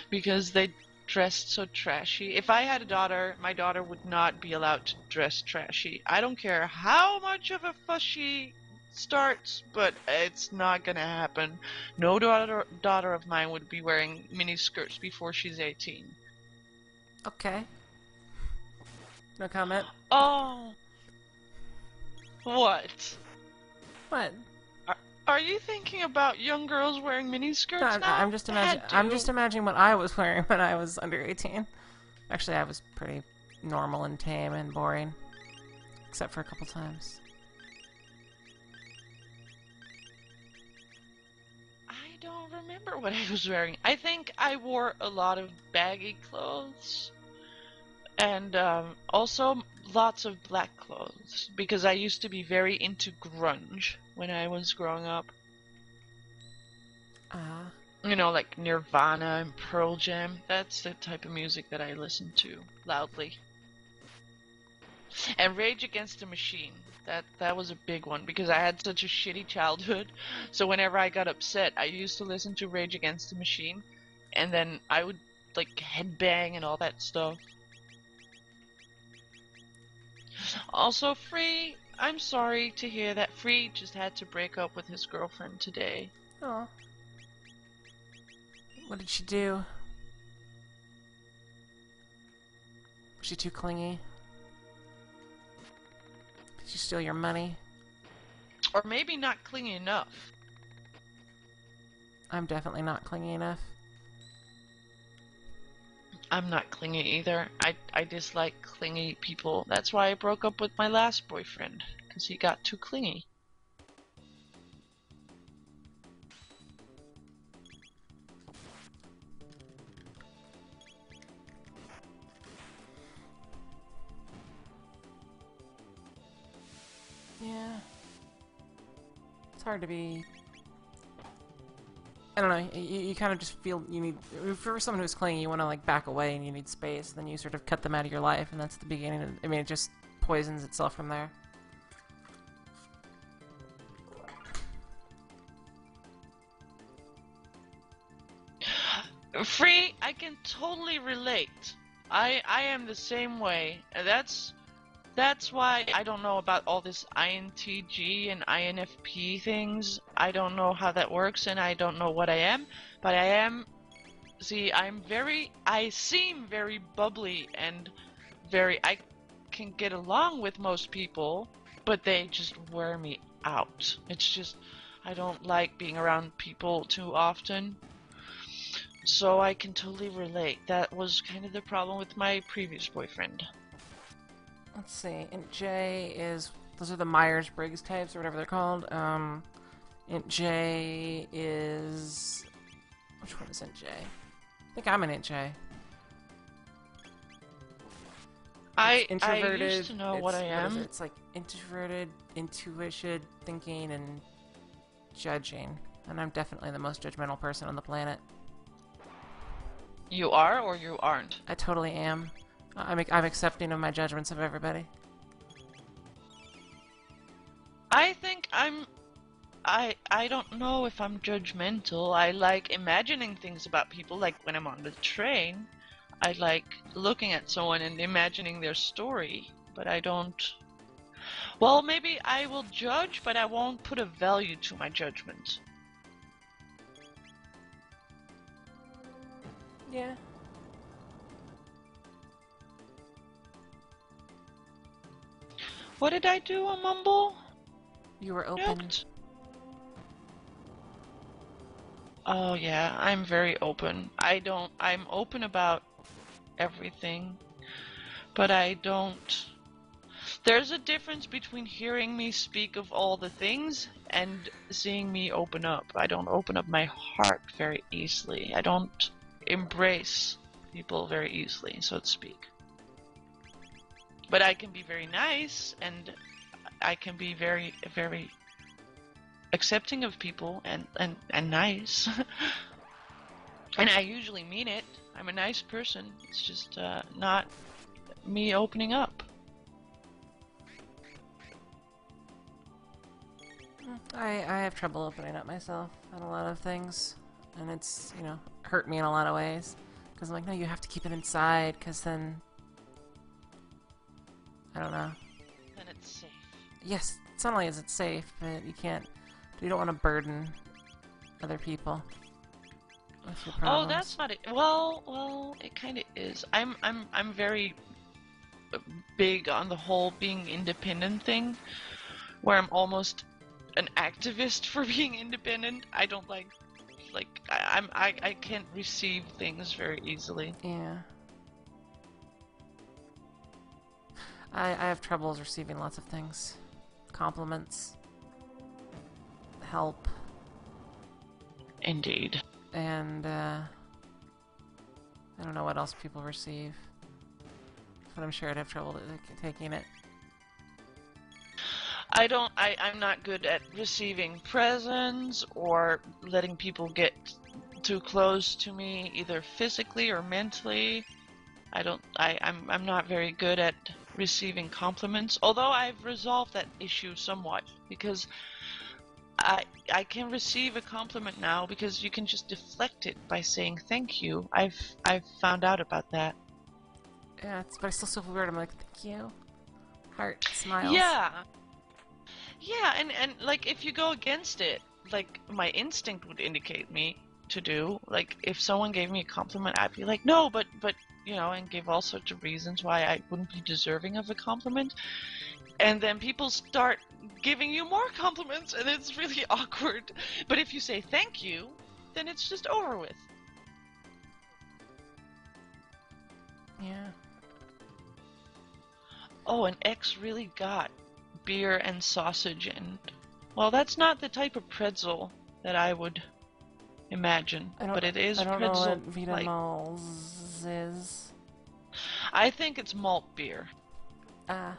because they dressed so trashy. If I had a daughter, my daughter would not be allowed to dress trashy. I don't care how much of a fuss she starts, but it's not gonna happen. No daughter of mine would be wearing mini skirts before she's 18. Okay. No comment. Oh, what? What? Are you thinking about young girls wearing mini skirts No, now? I'm just imagining. I'm just imagining what I was wearing when I was under 18. Actually, I was pretty normal and tame and boring, except for a couple times. I don't don't remember what I was wearing. I think I wore a lot of baggy clothes and also lots of black clothes because I used to be very into grunge when I was growing up. Uh, You know, like Nirvana and Pearl Jam. That's the type of music that I listen to loudly. And Rage Against the Machine. That was a big one because I had such a shitty childhood. So whenever I got upset, I used to listen to Rage Against the Machine, and then I would like headbang and all that stuff. Also, Free, I'm sorry to hear that Free just had to break up with his girlfriend today. oh. What did she do? Was she too clingy? Did she steal your money? Or maybe not clingy enough. I'm definitely not clingy enough. I'm not clingy either. I dislike clingy people. That's why I broke up with my last boyfriend, because he got too clingy. Yeah. It's hard to be... I don't know, you kind of just feel you need... For someone who's clingy, you want to, like, back away and you need space, then you sort of cut them out of your life, and that's the beginning of... I mean, it just poisons itself from there. Free, I can totally relate. I am the same way. That's why I don't know about all this INTG and INFP things. I don't know how that works and I don't know what I am, but I am. See, I seem very bubbly and I can get along with most people, but they just wear me out. It's just, I don't like being around people too often. So I can totally relate. That was kind of the problem with my previous boyfriend. Let's see, Int J is... Those are the Myers-Briggs types, or whatever they're called. Int J is... Which one is Int J? I think I'm an Int J. I Introverted. used to know what I am. It's like introverted, intuition, thinking, and judging. And I'm definitely the most judgmental person on the planet. You are or you aren't? I totally am. I'm accepting of my judgments of everybody. I think I don't know if I'm judgmental. I like imagining things about people, like when I'm on the train. I like looking at someone and imagining their story, but I don't... Well, maybe I will judge, but I won't put a value to my judgment. Yeah. What did I do on Mumble? You were open. Nope. Oh yeah, I'm very open. I'm open about everything, but I don't... There's a difference between hearing me speak of all the things and seeing me open up. I don't open up my heart very easily. I don't embrace people very easily, so to speak. But I can be very nice, and I can be very, very accepting of people and nice. And I usually mean it. I'm a nice person. It's just not me opening up. I have trouble opening up myself on a lot of things. And it's, you know, hurt me in a lot of ways. Because I'm like, no, you have to keep it inside, because then... I don't know. Then it's safe. Yes, not only is it safe, but you can't... You don't want to burden other people with your problems. Oh, that's not it. Well, it kind of is. I'm very big on the whole being independent thing, where I'm almost an activist for being independent. I don't like I can't receive things very easily. Yeah. I have troubles receiving lots of things. Compliments. Help. Indeed. And I don't know what else people receive, but I'm sure I'd have trouble taking it. I'm not good at receiving presents or letting people get too close to me, either physically or mentally. I'm not very good at receiving compliments, although I've resolved that issue somewhat, because I can receive a compliment now because you can just deflect it by saying thank you. I've found out about that. Yeah, but I still feel weird. I'm like, thank you. Heart, smiles. Yeah. Yeah, and like if you go against it, like my instinct would indicate me to do, like if someone gave me a compliment, I'd be like, no, but you know, and give all sorts of reasons why I wouldn't be deserving of a compliment. And then people start giving you more compliments, and it's really awkward. But if you say thank you, then it's just over with. Yeah. Oh, and X really got beer and sausage, and well, that's not the type of pretzel that I would imagine, but it is I don't pretzel. know what Vita Malls is. I think it's malt beer. Ah.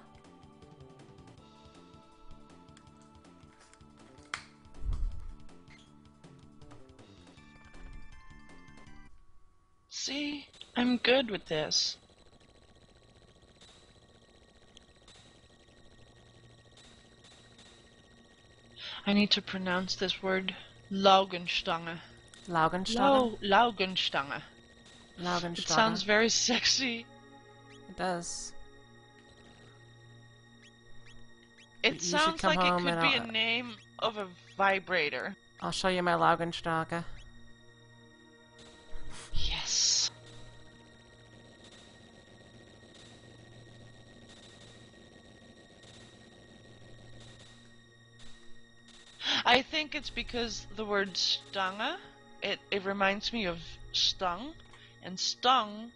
See, I'm good with this. I need to pronounce this word Laugenstange. Laugenstange? Laugenstange. Laugenstange. It sounds very sexy. It does. It sounds like it could be a name of a vibrator. I'll show you my Laugenstange. Yes. I think it's because the word Stange, it reminds me of stung, and stung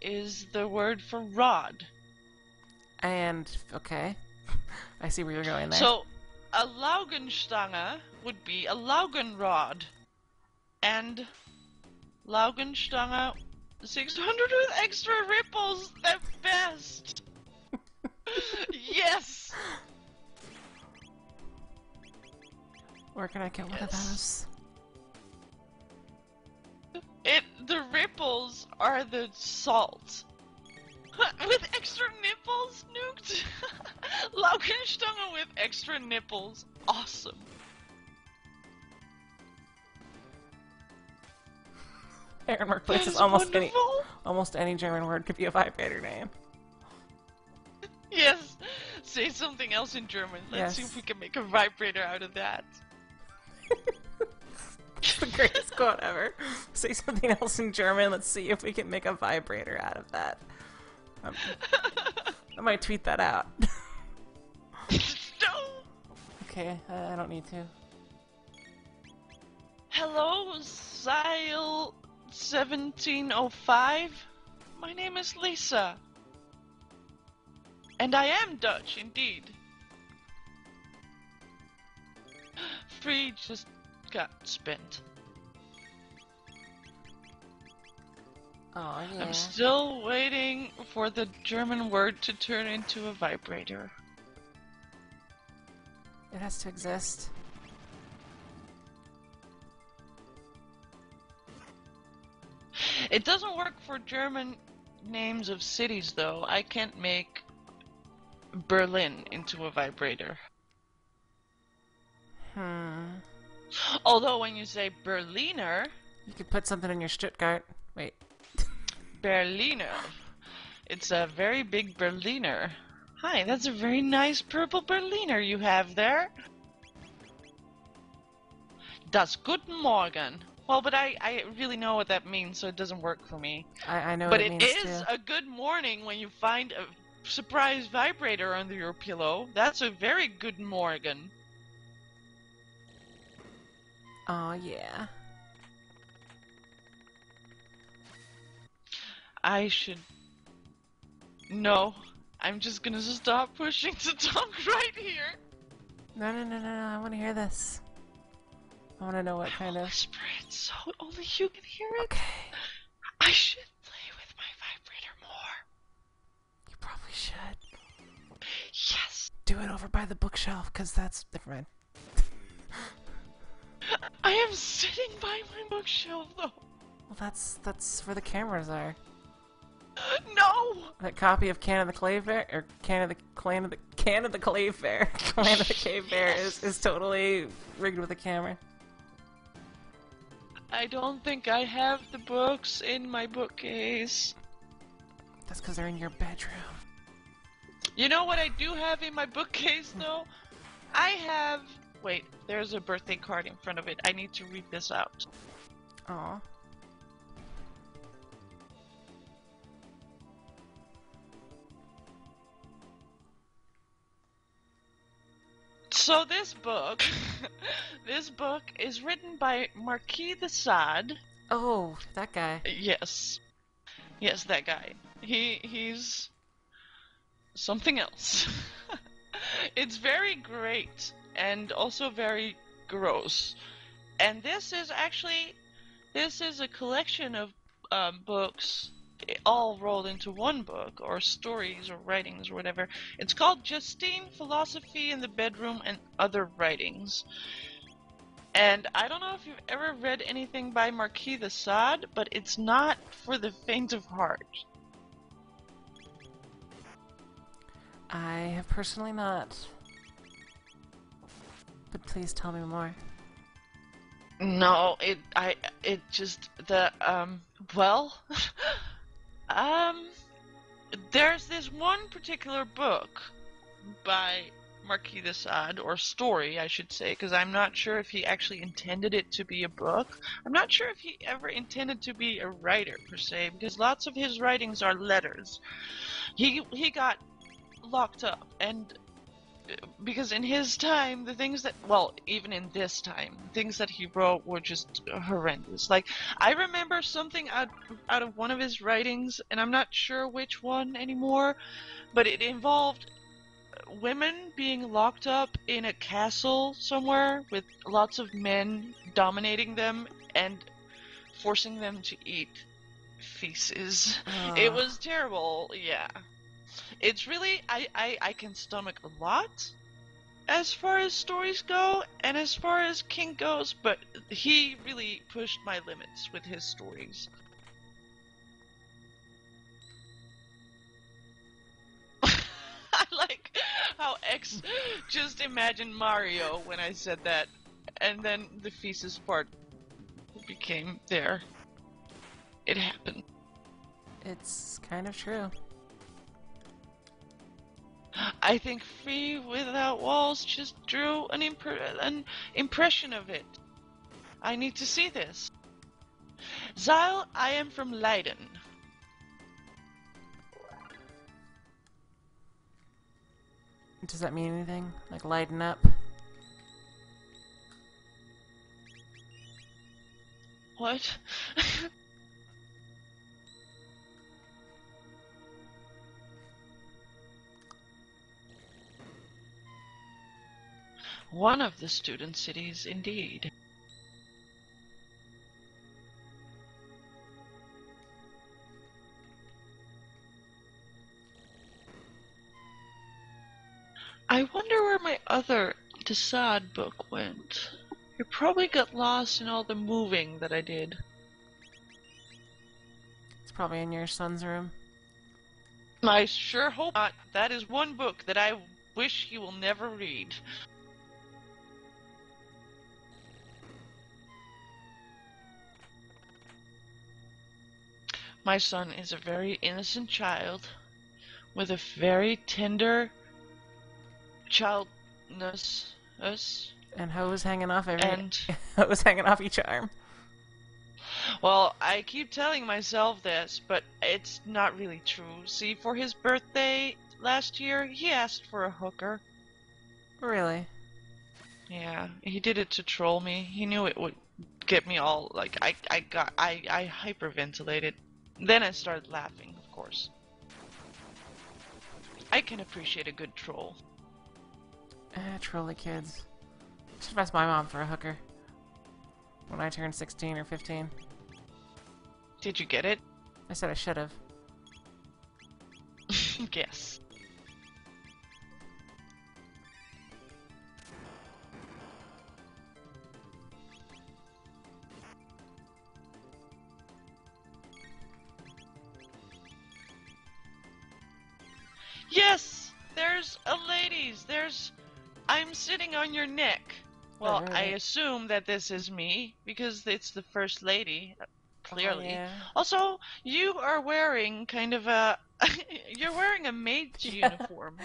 is the word for rod. And, okay. I see where you're going there. So, a Laugenstange would be a Laugenrod. And Laugenstange 600 with extra ripples, the best! Yes! Where can I get one of those? The ripples are the salt. With extra nipples, nuked? Laugenstange with extra nipples. Awesome. Aaron Workplace is almost any German word could be a vibrator name. Yes. Say something else in German. Let's see if we can make a vibrator out of that. It's the greatest quote ever. Say something else in German. Let's see if we can make a vibrator out of that. I might tweet that out. No. Okay, I don't need to. Hello, Sile 1705. My name is Lisa. And I am Dutch, indeed. Free just got spent. Oh, yeah. I'm still waiting for the German word to turn into a vibrator. It has to exist. It doesn't work for German names of cities, though. I can't make Berlin into a vibrator. Although when you say Berliner... You could put something in your Stuttgart. Wait. Berliner. It's a very big Berliner. Hi, that's a very nice purple Berliner you have there. Das Guten Morgen. Well, but I really know what that means, so it doesn't work for me. I know but what it means, too. But it is a good morning when you find a surprise vibrator under your pillow. That's a very good morgen. Oh, yeah. I should... No. I'm just gonna stop pushing to talk right here. No, I want to hear this. I want to know what I kind will of... whisper it so only you can hear it. Okay. I should play with my vibrator more. You probably should. Yes. Do it over by the bookshelf, because that's... Never mind. I am sitting by my bookshelf, though. Well, that's where the cameras are. No! That copy of Can of the Cave Bear, or Can of the Cave Bear, Clan of the Cave Bear is totally rigged with a camera. I don't think I have the books in my bookcase. That's because they're in your bedroom. You know what I do have in my bookcase, though? I have... Wait, there's a birthday card in front of it. I need to read this out. Aw. So this book, this book is written by Marquis de Sade. Oh, that guy. Yes. Yes, that guy. He's something else. It's very great and also very gross. And this is a collection of books all rolled into one book, or stories or writings or whatever. It's called Justine, Philosophy in the Bedroom and Other Writings. And I don't know if you've ever read anything by Marquis de Sade, but it's not for the faint of heart. I have personally not. But please tell me more. No, well, there's this one particular book by Marquis de Sade, or story, I should say, because I'm not sure if he actually intended it to be a book. I'm not sure if he ever intended to be a writer, per se, because lots of his writings are letters. He got locked up, and because in his time, the things that, well, even in this time, things that he wrote were just horrendous. Like, I remember something out of one of his writings, and I'm not sure which one anymore, but it involved women being locked up in a castle somewhere with lots of men dominating them and forcing them to eat feces. It was terrible, yeah. It's really, I can stomach a lot as far as stories go and as far as kink goes, but he really pushed my limits with his stories. I like how X just imagined Mario when I said that, and then the feces part became there. It happened. It's kind of true. I think Free Without Walls just drew an impression of it. I need to see this. Zyle, I am from Leiden. Does that mean anything? Like lighten up? What? One of the student cities, indeed. I wonder where my other de Sade book went. It probably got lost in all the moving that I did. It's probably in your son's room. I sure hope not. That is one book that I wish he will never read. My son is a very innocent child with a very tender childness. And hose hanging off And hose hanging off each arm. well, I keep telling myself this, but it's not really true. See, for his birthday last year, he asked for a hooker. Really? Yeah, he did it to troll me. He knew it would get me all, like, I hyperventilated. Then I started laughing, of course. I can appreciate a good troll. Trolly kids. Should ask my mom for a hooker. when I turned 16 or 15. Did you get it? I said I should have. Yes. Yes! There's a ladies! I'm sitting on your neck. Well, Oh, I really? assume that this is me, because it's the first lady, clearly. Oh, yeah. Also, you are wearing kind of a... You're wearing a maid's Yeah. uniform.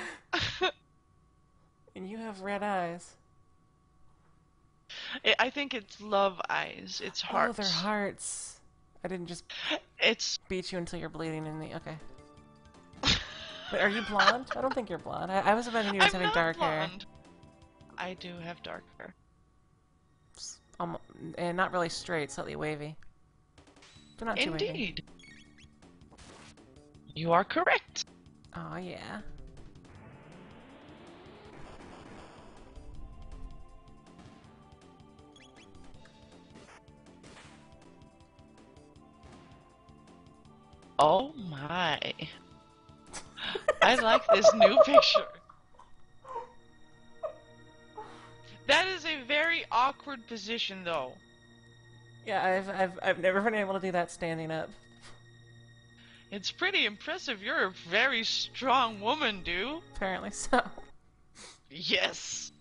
And you have red eyes. I think it's love eyes. It's Oh, they're hearts. hearts. I didn't just It's... beat you until you're bleeding in the... Okay. Wait, are you blonde? I don't think you're blonde. I was imagining you as I'm having not dark blonde. I do have dark hair. hair. And not really straight, slightly wavy. But not too wavy. Indeed. You are correct. Oh, yeah. Oh my. I like this new picture. That is a very awkward position, though. Yeah, I've never been able to do that standing up. It's pretty impressive. You're a very strong woman, dude. Apparently so. Yes.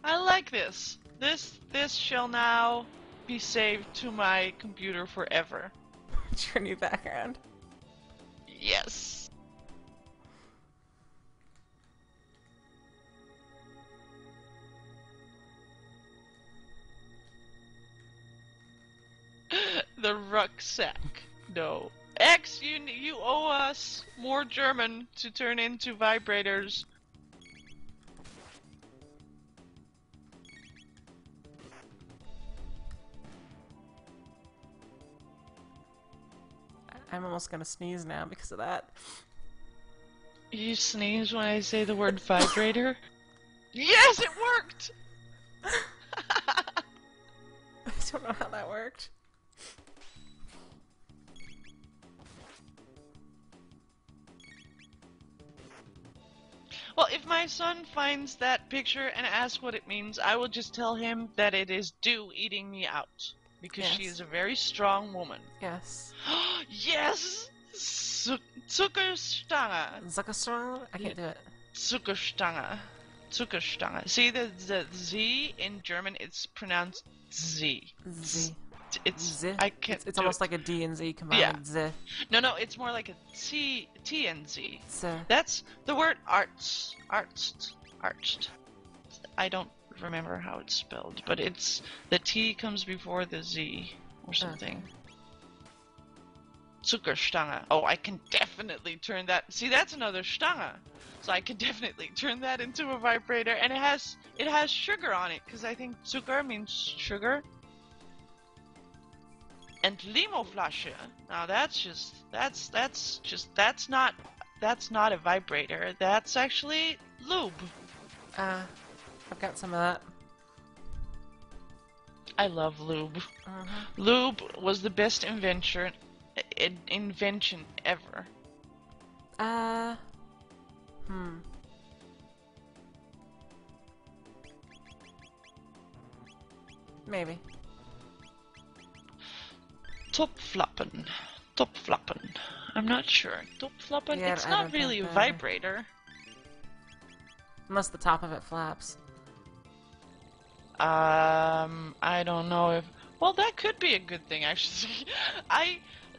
I like this. This shall now be saved to my computer forever. It's your new background. Yes. The rucksack. No. X, you owe us more German to turn into vibrators. I'm almost gonna sneeze now because of that. You sneeze when I say the word vibrator? Yes, it worked! I don't know how that worked. Well, if my son finds that picture and asks what it means, I will just tell him that it is Dew eating me out. Because she Yes. is a very strong woman. Yes. Yes! Zuckerstange. Zuckerstrong? I can't do it. Zuckerstange. Zuckerstange. See, the Z in German, it's pronounced Z. Z. It's Z? I can't. It's do almost it. like a D and Z combined. Yeah. Z. No, it's more like a T and Z. Z. That's the word arts. Arched. I don't remember how it's spelled, but it's the T comes before the Z or something. Okay. Zuckerstange. Oh, I can definitely turn that. See, that's another Stange. So I can definitely turn that into a vibrator, and it has sugar on it because I think Zucker means sugar. And Limoflasche. Now that's not a vibrator. That's actually lube. I've got some of that. I love lube. Mm-hmm. Lube was the best invention ever. Maybe. Topflappen. I'm not sure. Topflappen? Yeah, it's I not don't really a think vibrator. Unless the top of it flaps. I don't know if... Well, that could be a good thing, actually.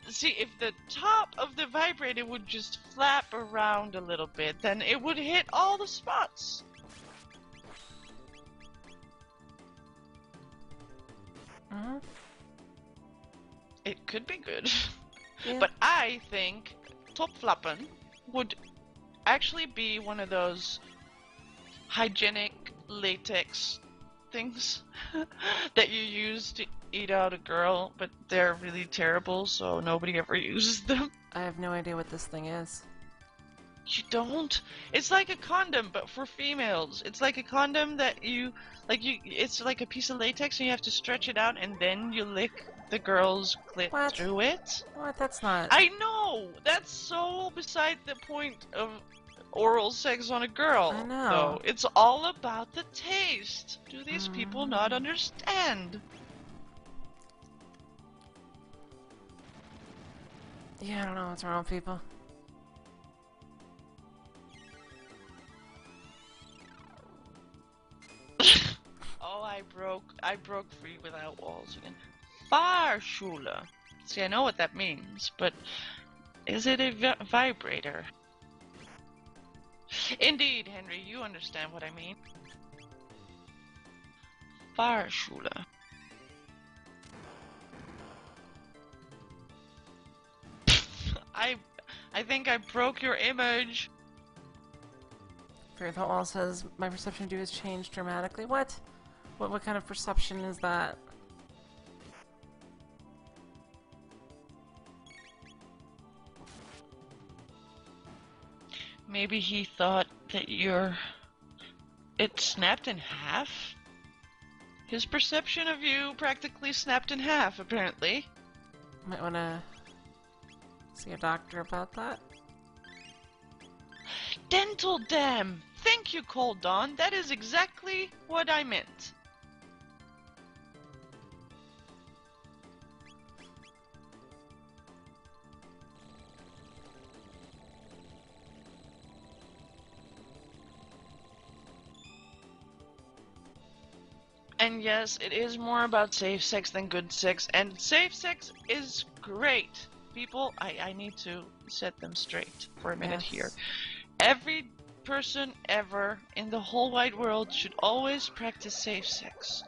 See, if the top of the vibrator would just flap around a little bit, then it would hit all the spots. Mm-hmm. It could be good. Yeah. But I think Topflappen would actually be one of those hygienic latex things that you use to eat out a girl, but they're really terrible, so nobody ever uses them. I have no idea what this thing is. You don't? It's like a condom, but for females. It's like a condom that it's like a piece of latex and you have to stretch it out and then you lick the girl's clit What? through it. What? That's not. I know! That's so beside the point of oral sex on a I girl, know. though. It's all about the taste. Do these people not Mm. understand? Yeah, I don't know what's wrong with people. Oh, I broke free without walls again. Fahrschule. See, I know what that means, but is it a vibrator? Indeed, Henry, you understand what I mean. Fahrschule. I I think I broke your image. Fear the wall says my perception of you has changed dramatically. What? What kind of perception is that? Maybe he thought that it snapped in half? His perception of you practically snapped in half, apparently. Might wanna see a doctor about that. Dental dam! Thank you, Cold Dawn. That is exactly what I meant. And yes, it is more about safe sex than good sex, and safe sex is great. People, I need to set them straight for a minute here. Every person ever in the whole wide world should always practice safe sex.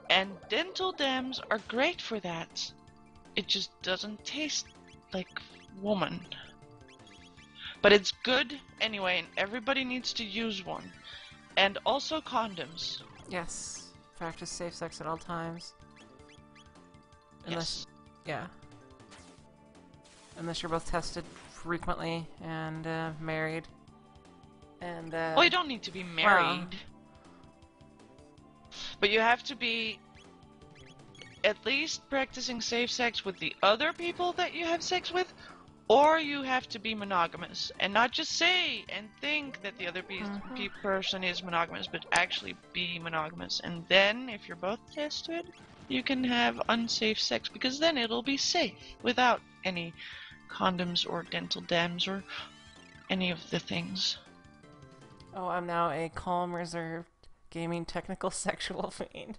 And dental dams are great for that. It just doesn't taste like woman. But it's good anyway, and everybody needs to use one. And also condoms. Yes. Practice safe sex at all times. Unless, Yes. yeah. Unless you're both tested frequently and married. And Well, you don't need to be married. But you have to be at least practicing safe sex with the other people that you have sex with, or you have to be monogamous and not just say and think that the other person is monogamous, but actually be monogamous. And then, if you're both tested, you can have unsafe sex because then it'll be safe without any condoms or dental dams or any of the things. Oh, I'm now a calm, reserved, gaming, technical, sexual fiend.